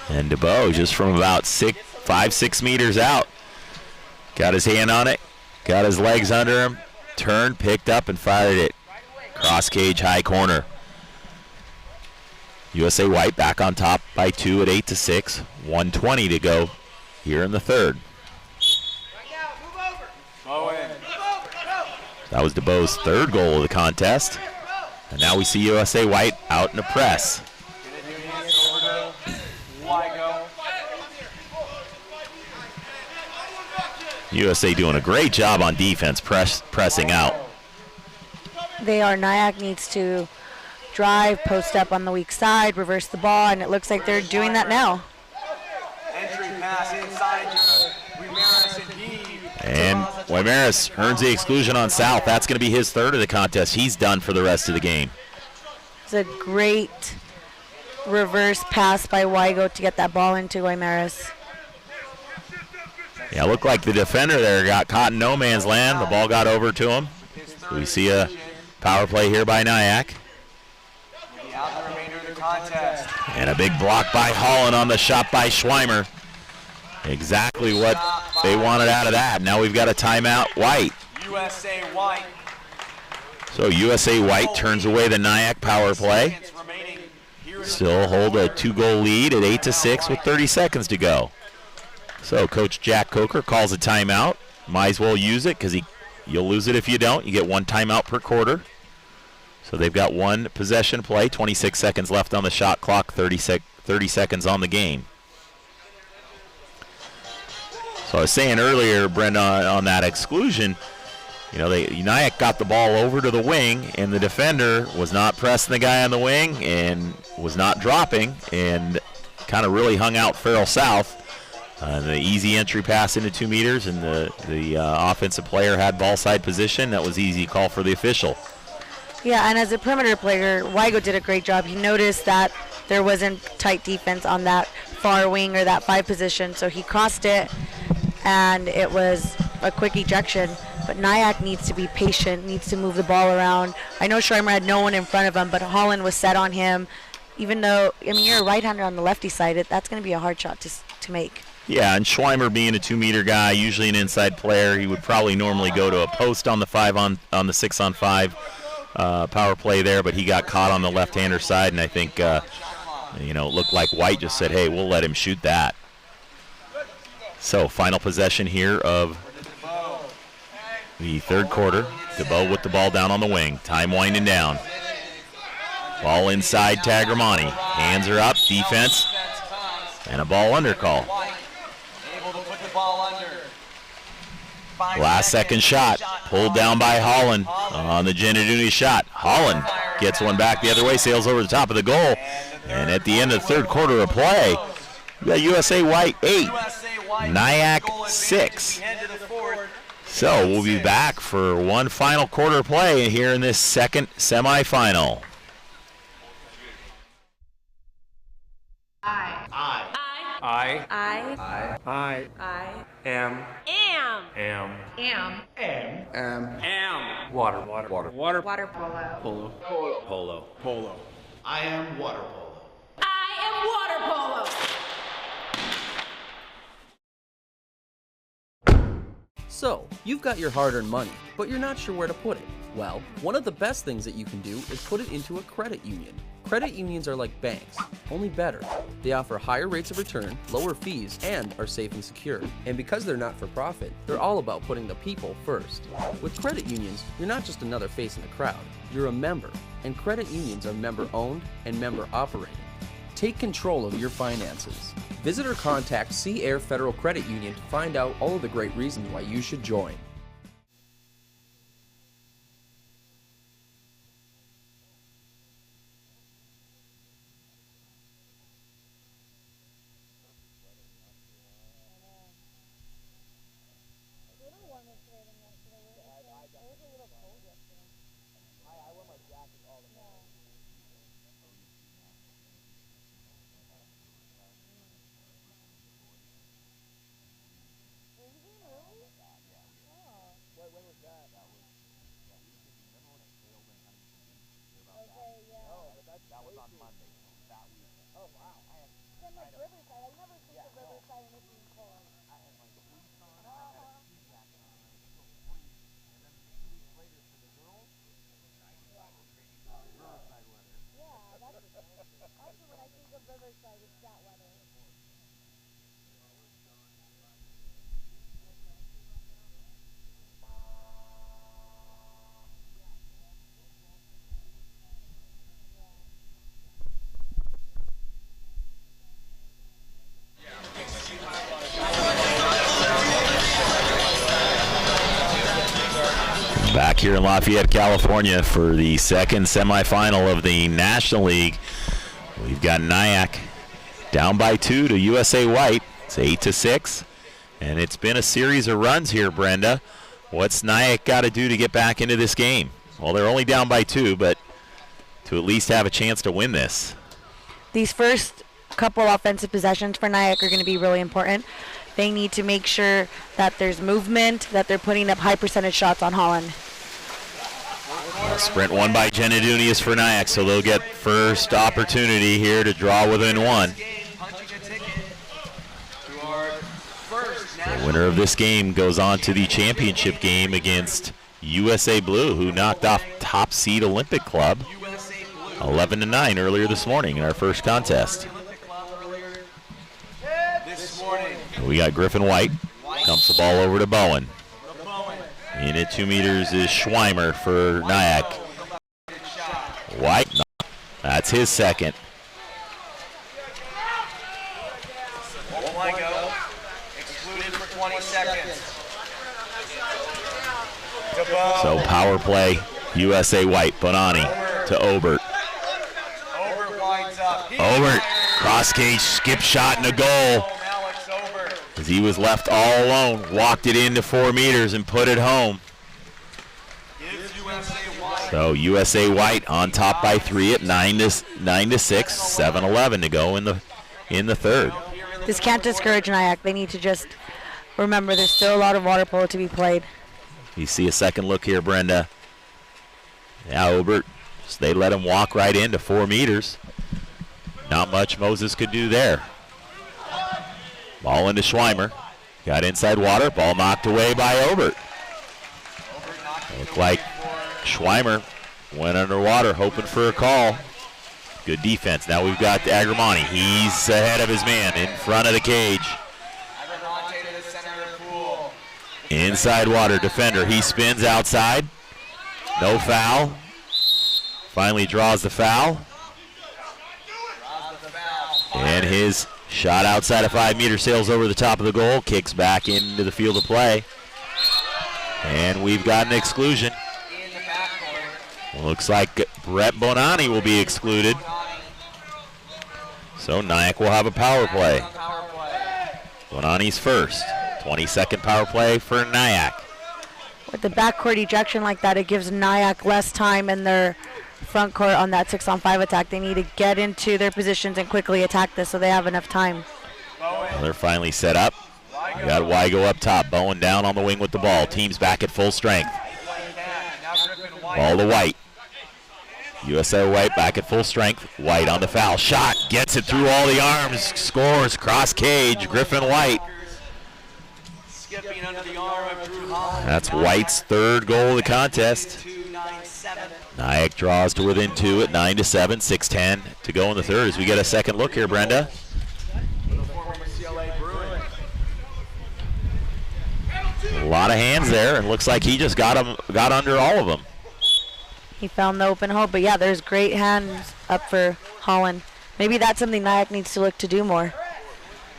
And DeBow just from about 5-6 meters out. Got his hand on it, got his legs under him, turned, picked up, and fired it. Cross cage, high corner. USA White back on top by 2 at 8-6. 1:20 to go here in the third. That was DeBow's third goal of the contest. And now we see USA White out in the press. USA doing a great job on defense, pressing out. They are. NYAC needs to drive, post up on the weak side, reverse the ball, and it looks like they're doing that now. Entry pass inside to Ramirez and Heave. And Ramirez earns the exclusion on South. That's going to be his third of the contest. He's done for the rest of the game. It's a great reverse pass by Wygo to get that ball into Ramirez. Yeah, looked like the defender there got caught in no man's land. The ball got over to him. So we see a power play here by NYAC. And a big block by Holland on the shot by Schweimer. Exactly what they wanted out of that. Now we've got a timeout, White. USA White. So USA White turns away the NYAC power play. Still hold a 2-goal lead at 8-6 with 30 seconds to go. So Coach Jack Coker calls a timeout. Might as well use it because you'll lose it if you don't. You get one timeout per quarter. So they've got one possession play, 26 seconds left on the shot clock, 30 seconds on the game. So I was saying earlier, Brenda, on that exclusion, you know, NYAC got the ball over to the wing, and the defender was not pressing the guy on the wing and was not dropping, and kind of really hung out Farrell South. The easy entry pass into 2 meters, and the offensive player had ball side position. That was easy call for the official. Yeah, and as a perimeter player, Weigo did a great job. He noticed that there wasn't tight defense on that far wing or that 5 position, so he crossed it, and it was a quick ejection. But NYAC needs to be patient, needs to move the ball around. I know Schreimer had no one in front of him, but Holland was set on him. Even though, I mean, you're a right-hander on the lefty side, that's going to be a hard shot to make. Yeah, and Schweimer being a 2-meter guy, usually an inside player, he would probably normally go to a post on the 6-on-5 power play there, but he got caught on the left-hander side, and I think, it looked like White just said, hey, we'll let him shoot that. So, final possession here of the third quarter. DeBow with the ball down on the wing. Time winding down. Ball inside Tagromani. Hands are up. Defense. And a ball under call. Last second shot. Pulled down by Holland on the Genaduni shot. Holland gets one back the other way. Sails over the top of the goal. And at the end of the third quarter of play, we got USA White 8. NYAC 6. So we'll be back for one final quarter play here in this second semifinal. Water polo. Polo. I am water polo. I am water polo. So, you've got your hard-earned money, but you're not sure where to put it. Well, one of the best things that you can do is put it into a credit union. Credit unions are like banks, only better. They offer higher rates of return, lower fees, and are safe and secure. And because they're not for profit, they're all about putting the people first. With credit unions, you're not just another face in the crowd, you're a member. And credit unions are member-owned and member-operated. Take control of your finances. Visit or contact Sea Air Federal Credit Union to find out all of the great reasons why you should join. Back here in Lafayette, California for the second semifinal of the National League. We've got NYAC down by 2 to USA White. It's 8-6. And it's been a series of runs here, Brenda. What's NYAC got to do to get back into this game? Well, they're only down by 2, but to at least have a chance to win this. These first couple offensive possessions for NYAC are going to be really important. They need to make sure that there's movement, that they're putting up high percentage shots on Holland. Sprint won by Genadunius for NYAC, so they'll get first opportunity here to draw within one. The winner of this game goes on to the championship game against USA Blue, who knocked off top seed Olympic Club 11-9 earlier this morning in our first contest. We got Griffin White. Dumps the ball over to Bowen. In at 2 meters is Schweimer for NYAC. White, that's his second. Excluded for 20 seconds. So power play, USA White. Bonani to Obert. Obert, cross cage, skip shot and a goal. As he was left all alone, walked it into 4 meters and put it home. So USA White on top by 3 at 9 to 6, 7-11 to go in the third. This can't discourage NYAC. They need to just remember there's still a lot of water polo to be played. You see a second look here, Brenda. Now Obert, they let him walk right into 4 meters. Not much Moses could do there. Ball into Schweimer. Got inside water. Ball knocked away by Obert. Looked like Schweimer went underwater hoping for a call. Good defense. Now we've got Agramani. He's ahead of his man in front of the cage. Inside water defender. He spins outside. No foul. Finally draws the foul. And his shot outside of 5 meters sails over the top of the goal. Kicks back into the field of play. And we've got an exclusion. Looks like Brett Bonani will be excluded. So NYAC will have a power play. Bonani's first. 22nd power play for NYAC. With the backcourt ejection like that, it gives NYAC less time in their front court on that 6-on-5 attack. They need to get into their positions and quickly attack this so they have enough time. Well, they're finally set up. We got Wygo up top. Bowen down on the wing with the ball. Team's back at full strength. Ball to White. USA White back at full strength. White on the foul. Shot. Gets it through all the arms. Scores. Cross cage. Griffin White. That's White's third goal of the contest. NYAC draws to within 2 at 9 to 7. 6:10 to go in the third as we get a second look here, Brenda. A lot of hands there, and looks like he just got under all of them. He found the open hole, but yeah, there's great hands up for Holland. Maybe that's something NYAC needs to look to do more.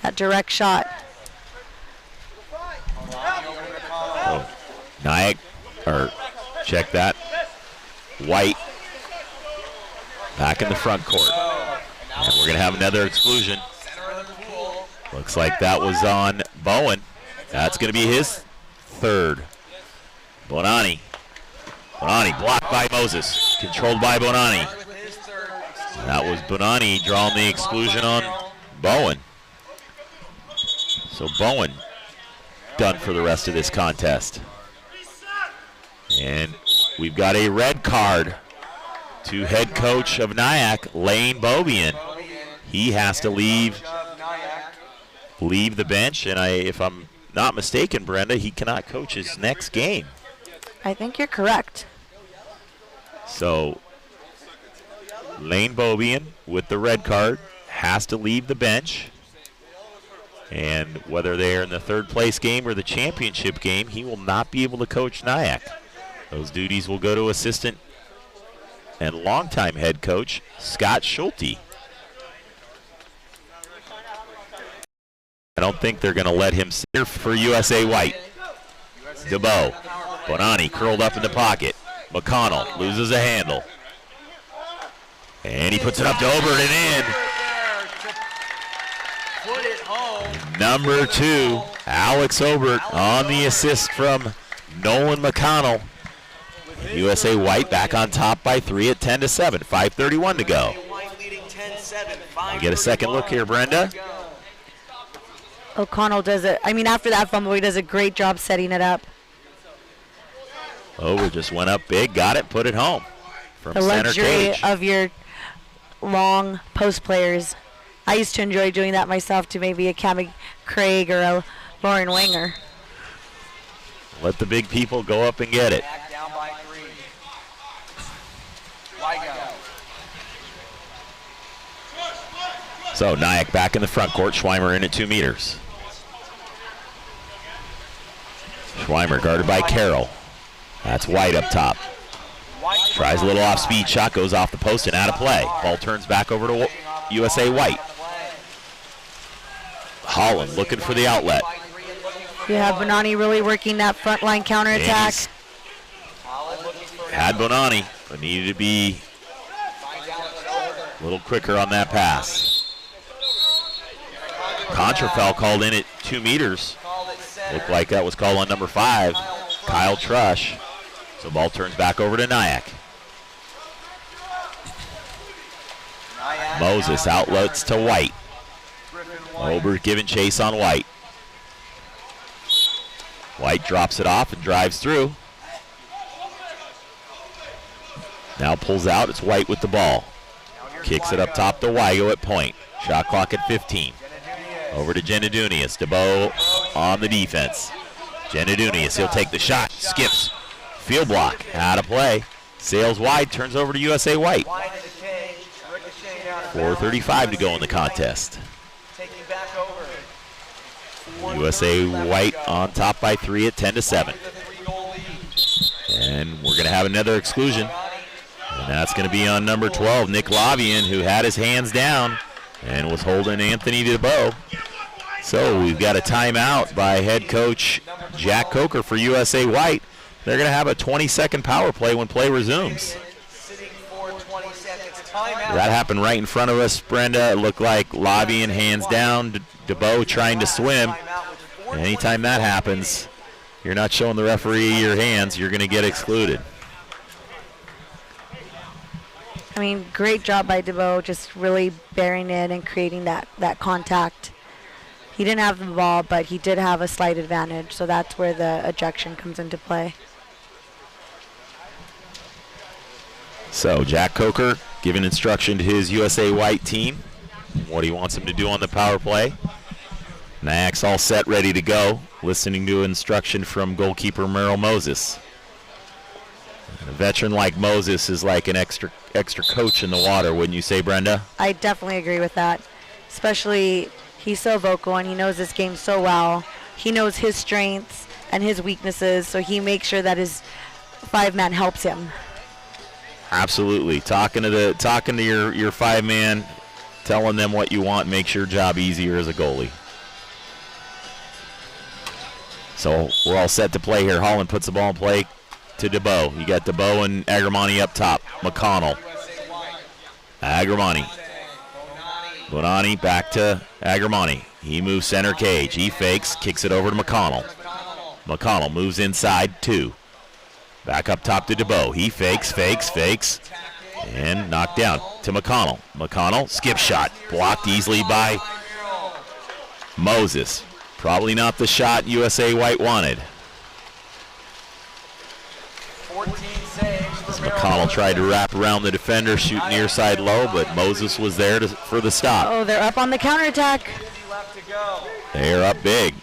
That direct shot. Oh, NYAC, or check that. White back in the front court. And we're going to have another exclusion. Looks like that was on Bowen. That's going to be his third. Bonani. Bonani blocked by Moses. Controlled by Bonani. That was Bonani drawing the exclusion on Bowen. So Bowen done for the rest of this contest. And we've got a red card to head coach of NYAC, Lane Bobian. He has to leave the bench, and if I'm not mistaken, Brenda, he cannot coach his next game. I think you're correct. So Lane Bobian with the red card has to leave the bench. And whether they're in the third place game or the championship game, he will not be able to coach NYAC. Those duties will go to assistant and longtime head coach Scott Schulte. I don't think they're going to let him sit for USA White. DeBow. Bonani curled up in the pocket. McConnell loses a handle. And he puts it up to Obert and in. Number 2, Alex Obert on the assist from Nolan McConnell. USA White back on top by 3 at 10 to 7. 5:31 to go. We get a second look here, Brenda. O'Connell does it. I mean, after that fumble, he does a great job setting it up. Obert just went up big, got it, put it home from the center luxury cage. Of your long post players. I used to enjoy doing that myself to maybe a Cami Craig or a Lauren Wenger. Let the big people go up and get it. Down by 3. Wygo. So NYAC back in the front court. Schweimer in at 2 meters. Schweimer guarded by Carroll. That's White up top. Tries a little off-speed shot, goes off the post and out of play. Ball turns back over to USA White. Holland looking for the outlet. You have Bonani really working that front line counterattack. Had Bonani, but needed to be a little quicker on that pass. Contra foul called in at 2 meters. Looked like that was called on number 5, Kyle Trush. So ball turns back over to NYAC. Moses outlets to White. Ober giving chase on White. White drops it off and drives through. Now pulls out. It's White with the ball. Kicks it up top to Wygo at point. Shot clock at 15. Over to Genadunius. DeBow on the defense. Genadunius, he'll take the shot. Skips. Field block. Out of play. Sails wide. Turns over to USA White. 4:35 to go in the contest. USA White on top by 3 at 10-7. And we're going to have another exclusion. And that's going to be on number 12, Nick Lavian, who had his hands down and was holding Anthony DeBow. So we've got a timeout by head coach Jack Coker for USA White. They're going to have a 20-second power play when play resumes. That happened right in front of us, Brenda. It looked like Lavian hands down, DeBow trying to swim. Anytime that happens, you're not showing the referee your hands, you're going to get excluded. I mean, great job by DeBow, just really bearing in and creating that contact. He didn't have the ball, but he did have a slight advantage, so that's where the ejection comes into play. So Jack Coker giving instruction to his USA White team, what he wants them to do on the power play. NYAC's all set, ready to go, listening to instruction from goalkeeper Merrill Moses. A veteran like Moses is like an extra coach in the water, wouldn't you say, Brenda? I definitely agree with that. Especially, he's so vocal and he knows this game so well. He knows his strengths and his weaknesses, so he makes sure that his five-man helps him. Absolutely. Talking to your five-man, telling them what you want makes your job easier as a goalie. So we're all set to play here. Holland puts the ball in play to DeBow. You got DeBow and Agramani up top. McConnell. Agramani. Bonani back to Agramani. He moves center cage. He fakes, kicks it over to McConnell. McConnell moves inside, 2. Back up top to DeBow. He fakes, and knocked down to McConnell. McConnell, skip shot. Blocked easily by Moses. Probably not the shot USA White wanted. 14 saves for McConnell tried to wrap around the defender, shoot near side low, but Moses was there for the stop. Oh, they're up on the counterattack. They're up big.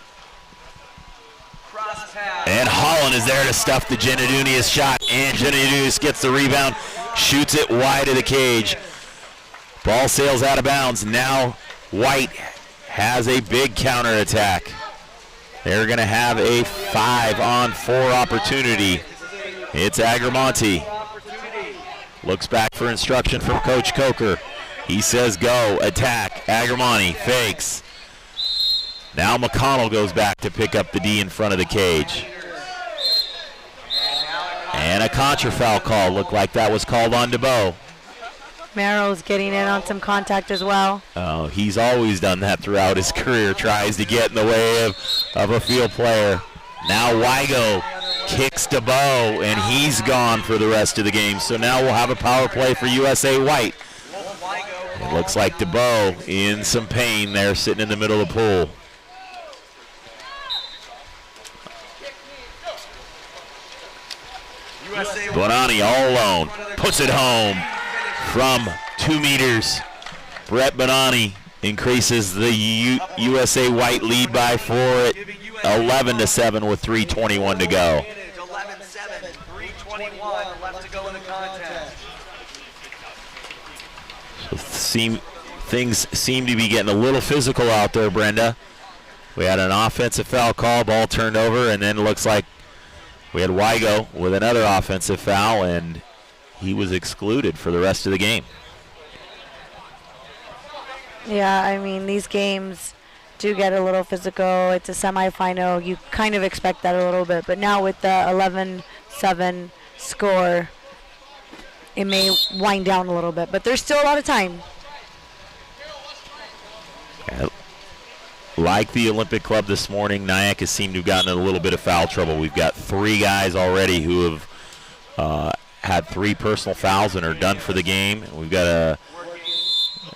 And Holland is there to stuff the Genadunius shot, and Genadunius gets the rebound, shoots it wide of the cage. Ball sails out of bounds. Now White has a big counterattack. They're going to have a 5-on-4 opportunity. It's Agramonte. Looks back for instruction from Coach Coker. He says go, attack. Agramonte fakes. Now McConnell goes back to pick up the D in front of the cage. And a contra foul call. Looked like that was called on DeBow. Merrill's getting in on some contact as well. Oh, he's always done that throughout his career. Tries to get in the way of a field player. Now Wygo kicks DeBow, and he's gone for the rest of the game. So now we'll have a power play for USA White. It looks like DeBow in some pain there, sitting in the middle of the pool. Bonani all alone, puts it home from 2 meters. Brett Bonani increases the USA White lead by 4 at 11-7 with 3:21 to go. 11-7, 3:21 left to go in the contest. So things seem to be getting a little physical out there, Brenda. We had an offensive foul call, ball turned over, and then it looks like we had Wygo with another offensive foul, and he was excluded for the rest of the game. Yeah, I mean, these games do get a little physical. It's a semifinal. You kind of expect that a little bit. But now with the 11-7 score, it may wind down a little bit. But there's still a lot of time. Like the Olympic Club this morning, NYAC has seemed to have gotten in a little bit of foul trouble. We've got 3 guys already who have had 3 personal fouls and are done for the game. We've got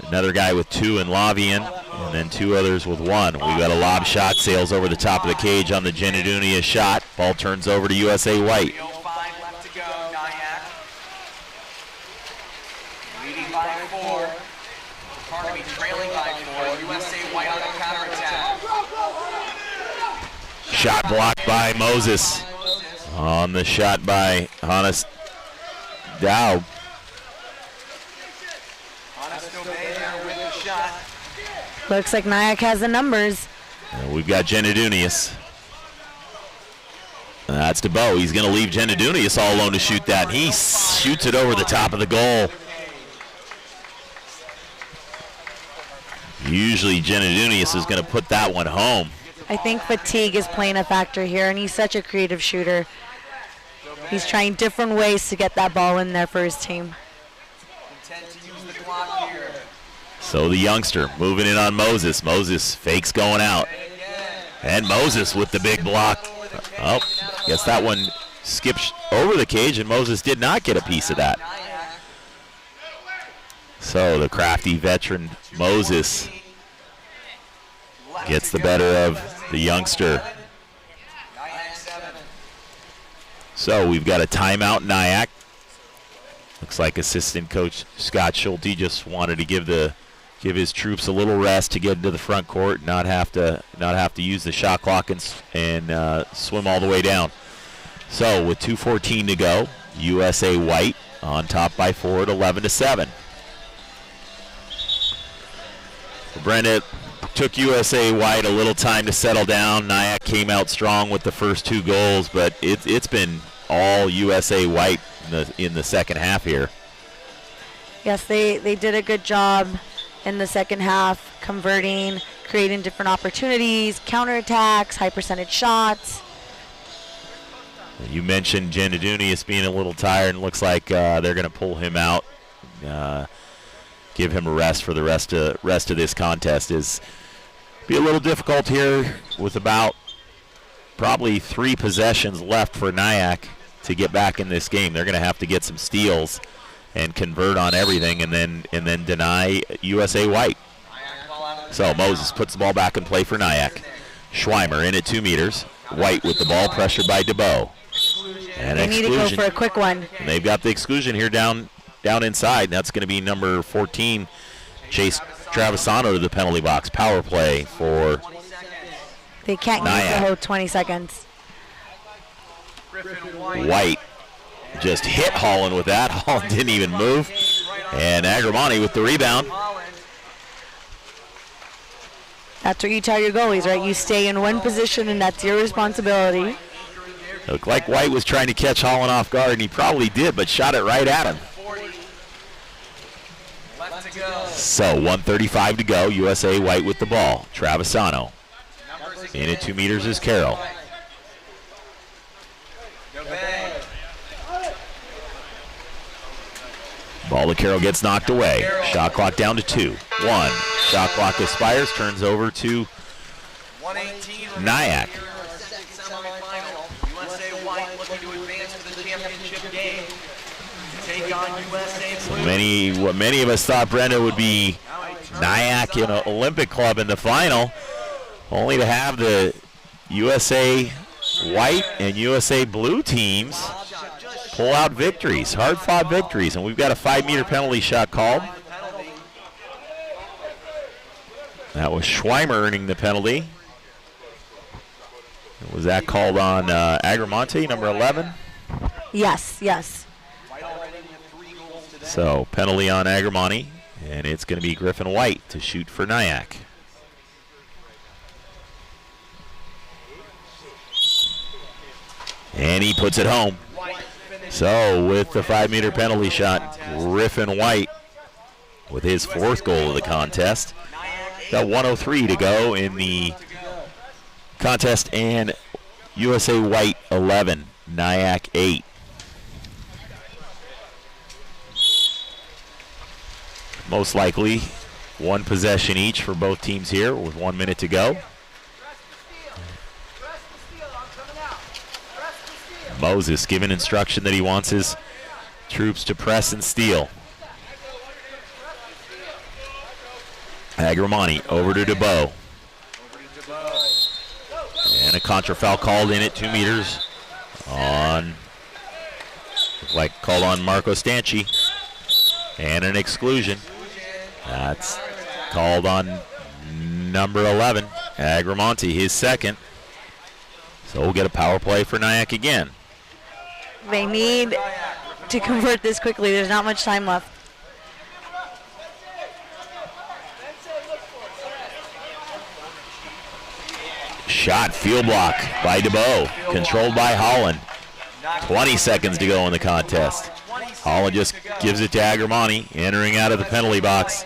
Another guy with 2 in Lavian, and then 2 others with 1. We've got a lob shot, sails over the top of the cage on the Genedunia shot. Ball turns over to USA White. 3:05 left to go, NYAC. Leading by 4. Pardon me, trailing by 4. USA White on the counterattack. Shot blocked by Moses. On the shot by Honest Dow. Looks like NYAC has the numbers. And we've got Genedunius. That's DeBow. He's going to leave Genedunius all alone to shoot that. He shoots it over the top of the goal. Usually Genedunius is going to put that one home. I think fatigue is playing a factor here, and he's such a creative shooter. He's trying different ways to get that ball in there for his team. So the youngster moving in on Moses. Moses fakes going out. And Moses with the big block. Oh, guess that one skipped over the cage, and Moses did not get a piece of that. So the crafty veteran Moses gets the better of the youngster. So we've got a timeout, NYAC. Looks like assistant coach Scott Schulte just wanted to give his troops a little rest to get into the front court, not have to use the shot clock and swim all the way down. So with 2:14 to go, USA White on top by 4 at 11-7. Brenda, took USA White a little time to settle down. NYAC came out strong with the first 2 goals, but it's been all USA White in the second half here. Yes, they did a good job in the second half, converting, creating different opportunities, counterattacks, high percentage shots. You mentioned Genedunius being a little tired, and looks like they're going to pull him out, give him a rest for the rest of this contest. Is be a little difficult here with about probably 3 possessions left for NYAC to get back in this game. They're going to have to get some steals and convert on everything, and then deny USA White. So Moses puts the ball back in play for NYAC. Schweimer in at 2 meters. White with the ball, pressured by DeBow. And they need to go for a quick one. And they've got the exclusion here down inside. That's going to be number 14, Chase Travisano, to the penalty box. Power play for They can't use the whole 20 seconds. White just hit Holland with that. Holland didn't even move. And Agramani with the rebound. That's what you tell your goalies, right? You stay in one position, and that's your responsibility. Looked like White was trying to catch Holland off guard, and he probably did, but shot it right at him. So 1:35 to go. USA White with the ball. Travisano. In at 2 meters is Carroll. Ball to Carroll gets knocked away. Shot clock down to 2. 1. Shot clock expires, turns over to NYAC. USA White looking to advance to the championship game. Take on USA Blue. What many of us thought, Brenda, would be NYAC in an Olympic club in the final, only to have the USA White and USA Blue teams pull out victories, hard-fought victories, and we've got a 5-meter penalty shot called. That was Schweimer earning the penalty. Was that called on Agramonte, number 11? Yes, yes. So penalty on Agramonte, and it's going to be Griffin White to shoot for NYAC. And he puts it home. So with the 5-meter penalty shot, Griffin White with his 4th goal of the contest. Got 1:03 to go in the contest, and USA White 11, NYAC 8. Most likely 1 possession each for both teams here with 1 minute to go. Moses given instruction that he wants his troops to press and steal. Agramonte over to DeBow. And a contra foul called in at 2 meters on, like called on Marco Stanchi. And an exclusion. That's called on number 11, Agramonte, his second. So we'll get a power play for NYAC again. They need to convert this quickly. There's not much time left. Shot, field block by DeBow, controlled by Holland. 20 seconds to go in the contest. Holland just gives it to Agramonte, entering out of the penalty box.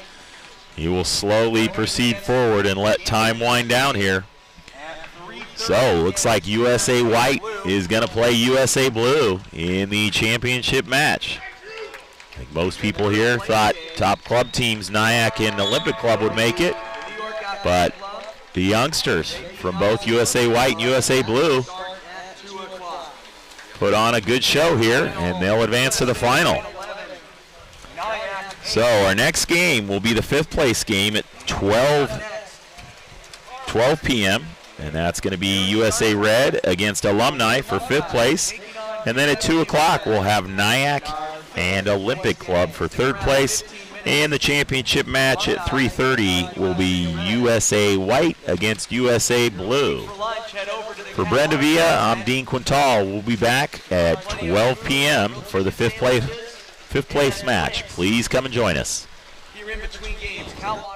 He will slowly proceed forward and let time wind down here. So, looks like USA White is going to play USA Blue in the championship match. I think most people here thought top club teams, NYAC and Olympic Club, would make it. But the youngsters from both USA White and USA Blue put on a good show here, and they'll advance to the final. So our next game will be the 5th place game at 12 p.m. And that's going to be USA Red against Alumni for 5th place. And then at 2 o'clock we'll have NYAC and Olympic Club for 3rd place. And the championship match at 3:30 will be USA White against USA Blue. For Brenda Villa, I'm Dean Quintal. We'll be back at 12 p.m. for the 5th place match. Please come and join us. Here in between games, Cal